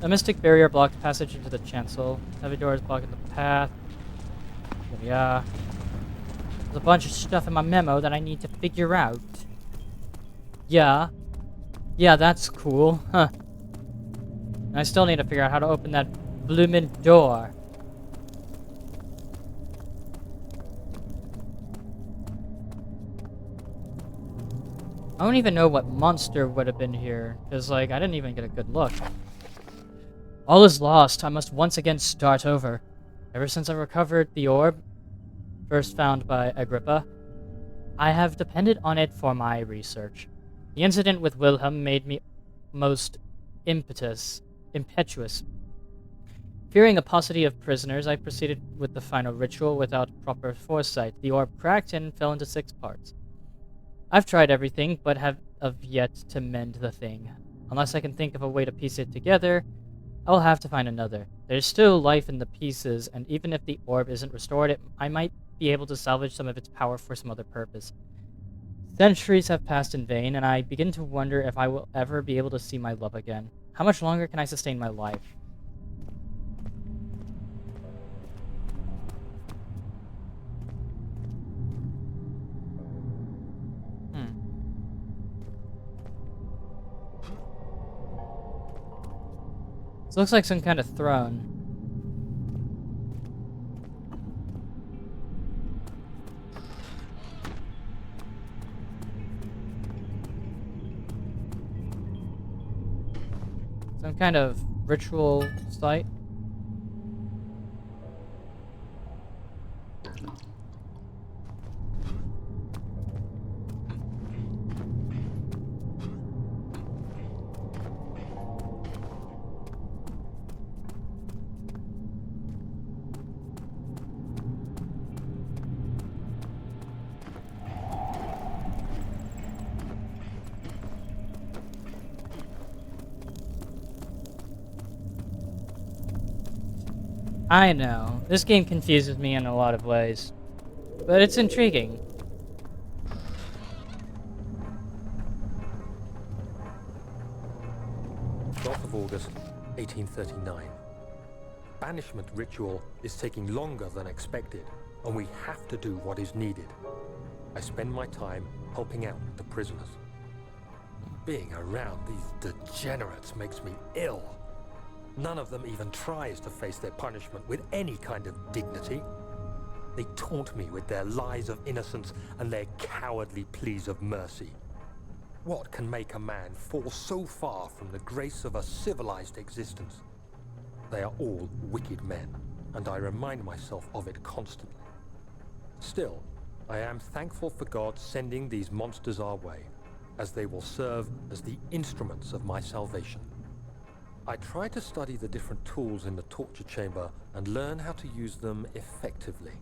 mystic barrier blocks passage into the chancel. Heavy doors blocking the path. Yeah. There's a bunch of stuff in my memo that I need to figure out. Yeah. Yeah, that's cool. Huh. And I still need to figure out how to open that bloomin' door. I don't even know what monster would have been here, because, like, I didn't even get a good look. All is lost. I must once again start over. Ever since I recovered the orb, first found by Agrippa, I have depended on it for my research. The incident with Wilhelm made me most impetuous. Fearing a paucity of prisoners, I proceeded with the final ritual without proper foresight. The orb cracked and fell into 6 parts. I've tried everything, but have yet to mend the thing. Unless I can think of a way to piece it together, I'll have to find another. There's still life in the pieces, and even if the orb isn't restored, I might be able to salvage some of its power for some other purpose. Centuries have passed in vain, and I begin to wonder if I will ever be able to see my love again. How much longer can I sustain my life? This looks like some kind of throne. Some kind of ritual site. I know, this game confuses me in a lot of ways, but it's intriguing. 12th of August, 1839. Banishment ritual is taking longer than expected, and we have to do what is needed. I spend my time helping out the prisoners. Being around these degenerates makes me ill. None of them even tries to face their punishment with any kind of dignity. They taunt me with their lies of innocence and their cowardly pleas of mercy. What can make a man fall so far from the grace of a civilized existence? They are all wicked men, and I remind myself of it constantly. Still, I am thankful for God sending these monsters our way, as they will serve as the instruments of my salvation. I try to study the different tools in the torture chamber and learn how to use them effectively.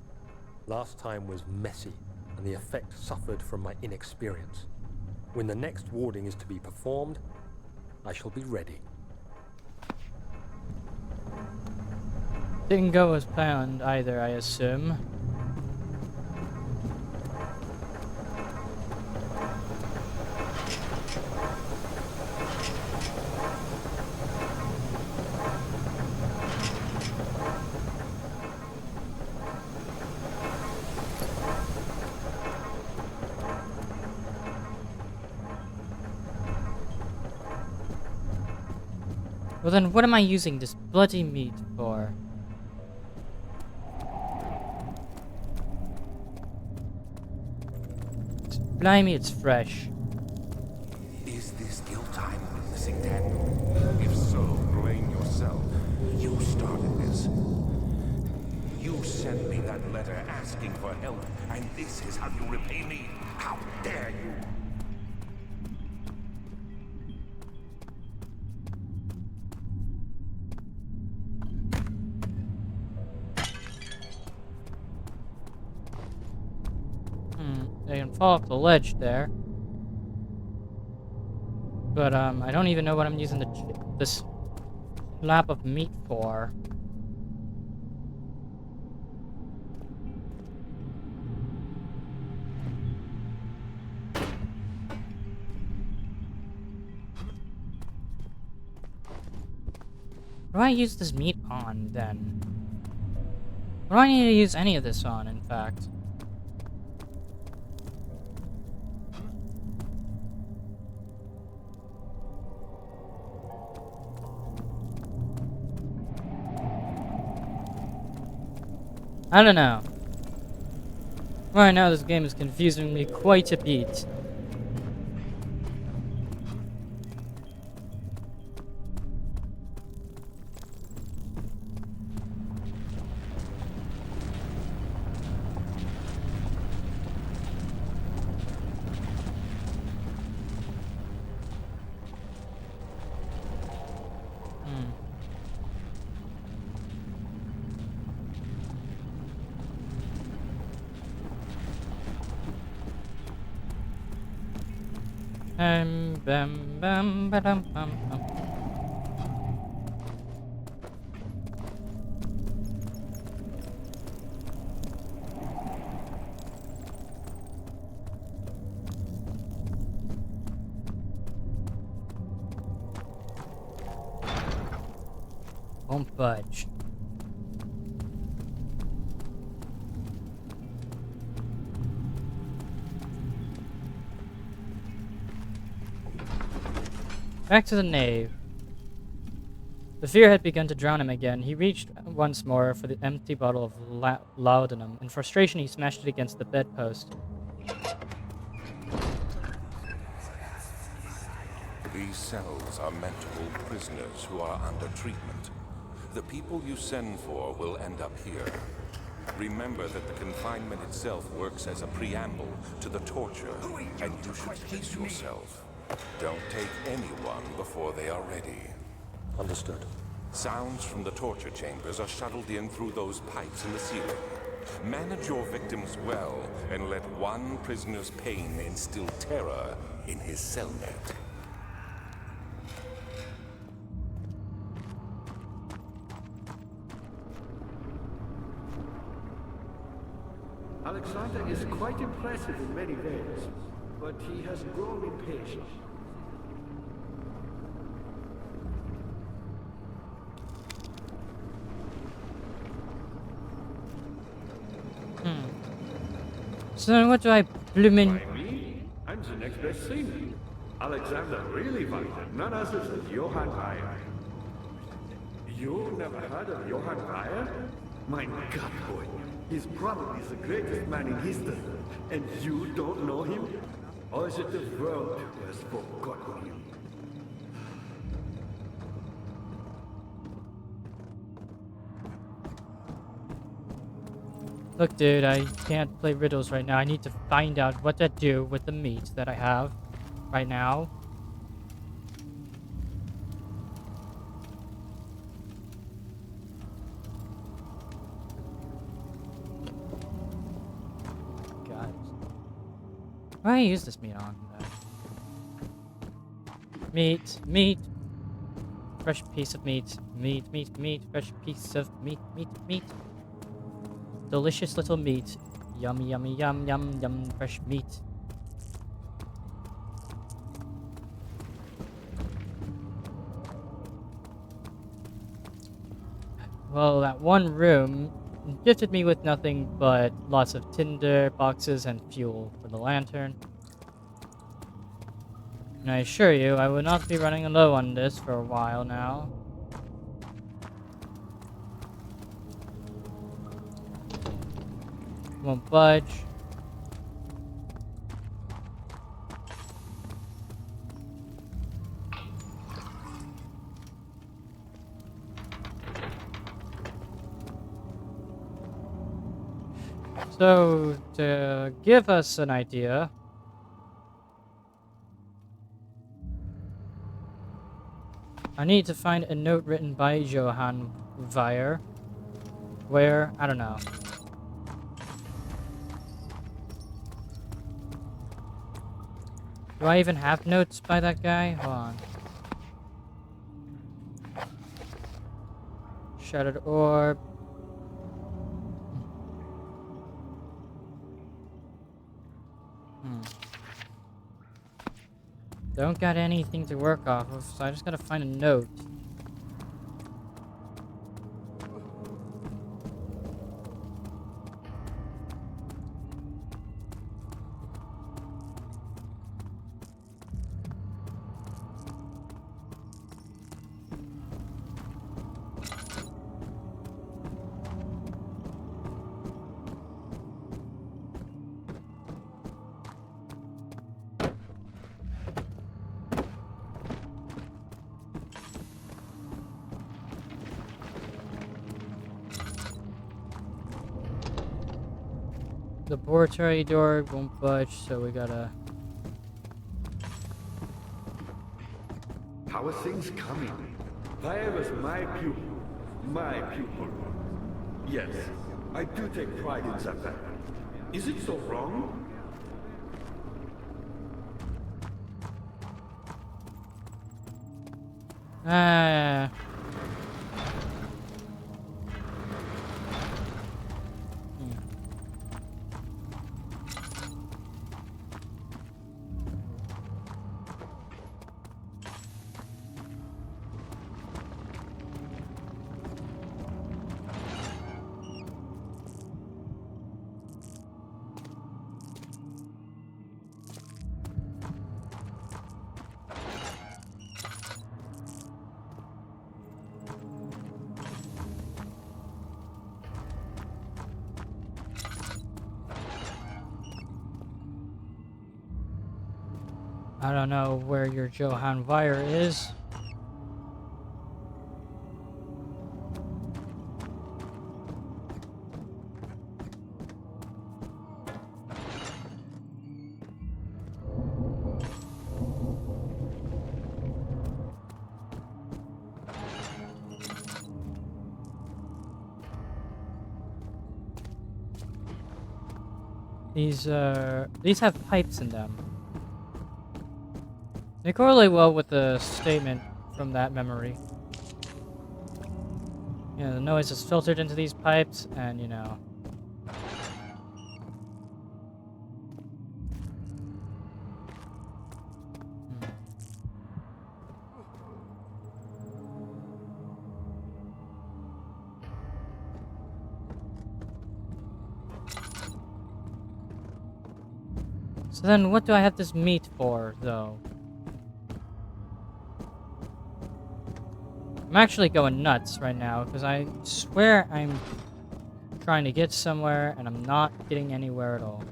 Last time was messy, and the effect suffered from my inexperience. When the next warding is to be performed, I shall be ready. Didn't go as planned either, I assume. Well then, what am I using this bloody meat for? Blimey, it's fresh. Is this guilt I'm witnessing, Daniel? If so, blame yourself. You started this. You sent me that letter asking for help, and this is how you repay me? How dare you? They can fall off the ledge there. But, I don't even know what I'm using this slab of meat for. What do I use this meat on, then? What do I need to use any of this on, in fact? I don't know. Right now, this game is confusing me quite a bit. Bam, bam, ba-dum, bam, bam. Won't budge. Back to the nave. The fear had begun to drown him again. He reached once more for the empty bottle of laudanum. In frustration, he smashed it against the bedpost. These cells are meant to hold prisoners who are under treatment. The people you send for will end up here. Remember that the confinement itself works as a preamble to the torture, and you should pace yourself. Don't take anyone before they are ready. Understood. Sounds from the torture chambers are shuttled in through those pipes in the ceiling. Manage your victims well, and let one prisoner's pain instill terror in his cellmate. Alexander is quite impressive in many ways, but he has grown impatient. So then what do I bloomin'... By me? I'm the next best thing. Alexander really wanted none other than Johann Reyer. You never heard of Johann Reyer? My God, boy. He's probably the greatest man in history. And you don't know him? Or is it the world who has forgotten him? Look, dude, I can't play riddles right now. I need to find out what to do with the meat that I have right now. God. What do I use this meat on, though? Meat, meat. Fresh piece of meat. Meat, meat, meat. Fresh piece of meat, meat, meat. Delicious little meat. Yummy, yummy, yum, yum, yum, fresh meat. Well, that one room gifted me with nothing but lots of tinder boxes and fuel for the lantern. And I assure you, I will not be running low on this for a while now. Won't budge. So, to give us an idea, I need to find a note written by Johann Weyer. Where? I don't know. Do I even have notes by that guy? Hold on. Shattered orb. Don't got anything to work off of, so I just gotta find a note. The laboratory door won't budge, so we gotta... How are things coming? Where is my pupil? My pupil. Yes, I do take pride in that fact. Is it so wrong? Ah. I don't know where your Johann Weyer is. These have pipes in them. They correlate well with the statement from that memory. You know, the noise is filtered into these pipes, and you know. So then, what do I have this meat for, though? I'm actually going nuts right now, because I swear I'm trying to get somewhere, and I'm not getting anywhere at all.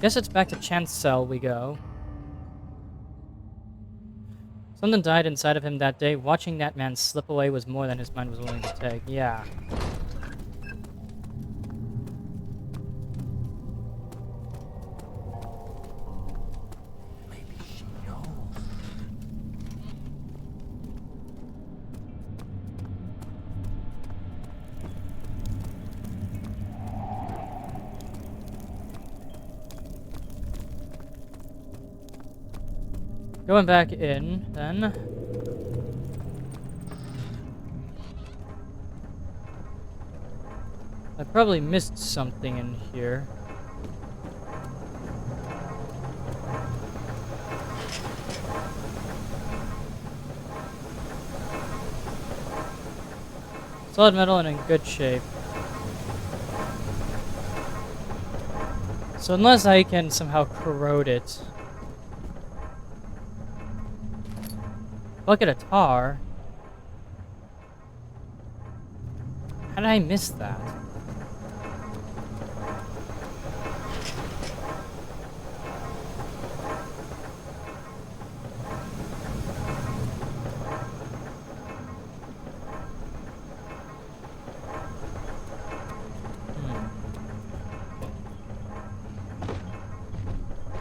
Guess it's back to Chance Cell we go. Something died inside of him that day. Watching that man slip away was more than his mind was willing to take. Yeah. Maybe she knows. Going back in, then. I probably missed something in here. Solid metal and in good shape. So unless I can somehow corrode it. bucket of tar? How did I miss that?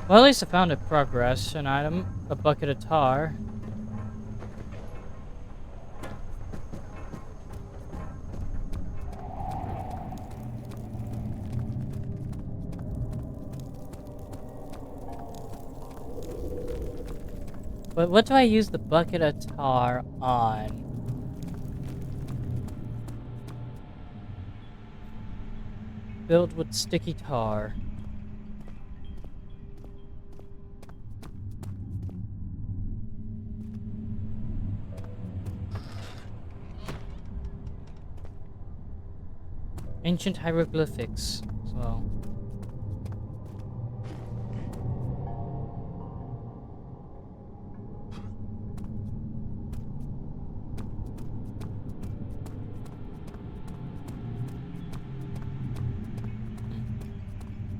Well, at least I found a progression item, a bucket of tar. But what do I use the bucket of tar on? Filled with sticky tar. Ancient hieroglyphics as well.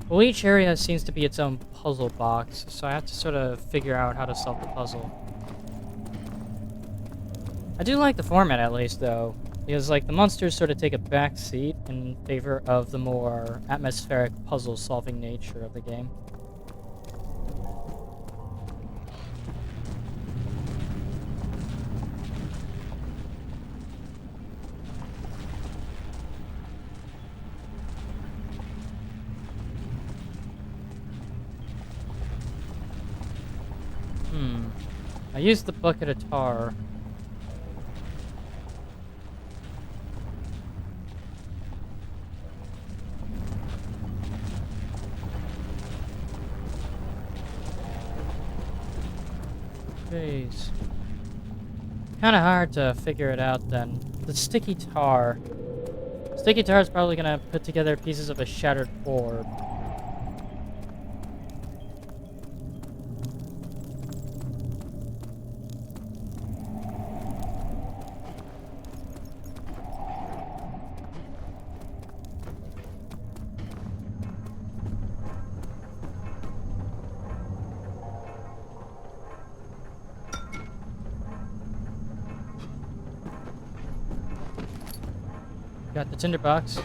Well, each area seems to be its own puzzle box, so I have to sort of figure out how to solve the puzzle. I do like the format at least, though, because like the monsters sort of take a back seat in favor of the more atmospheric puzzle-solving nature of the game. I used the bucket of tar. Jeez. Kinda hard to figure it out then. The sticky tar. Sticky tar is probably gonna put together pieces of a shattered orb. Got the tinderbox.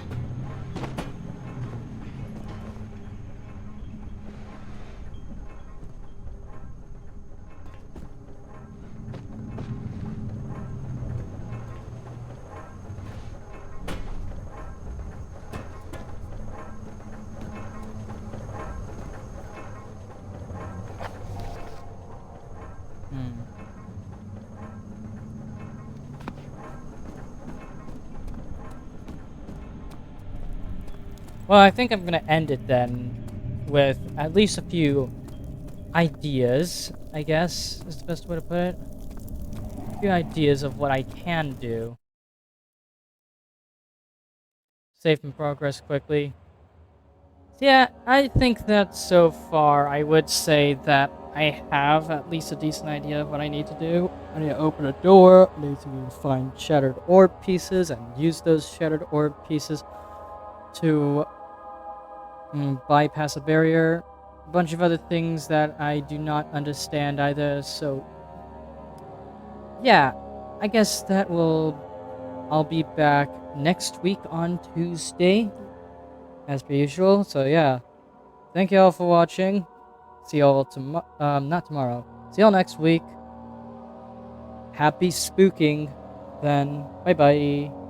Well, I think I'm gonna end it then with at least a few ideas, I guess, is the best way to put it. A few ideas of what I can do. Save and progress quickly. So yeah, I think that so far I would say that I have at least a decent idea of what I need to do. I need to open a door, I need to find shattered orb pieces and use those shattered orb pieces to bypass a barrier. A bunch of other things that I do not understand either, so yeah, I guess I'll be back next week on Tuesday, as per usual, so yeah. Thank you all for watching. See y'all not tomorrow. See y'all next week. Happy spooking, then. Bye-bye.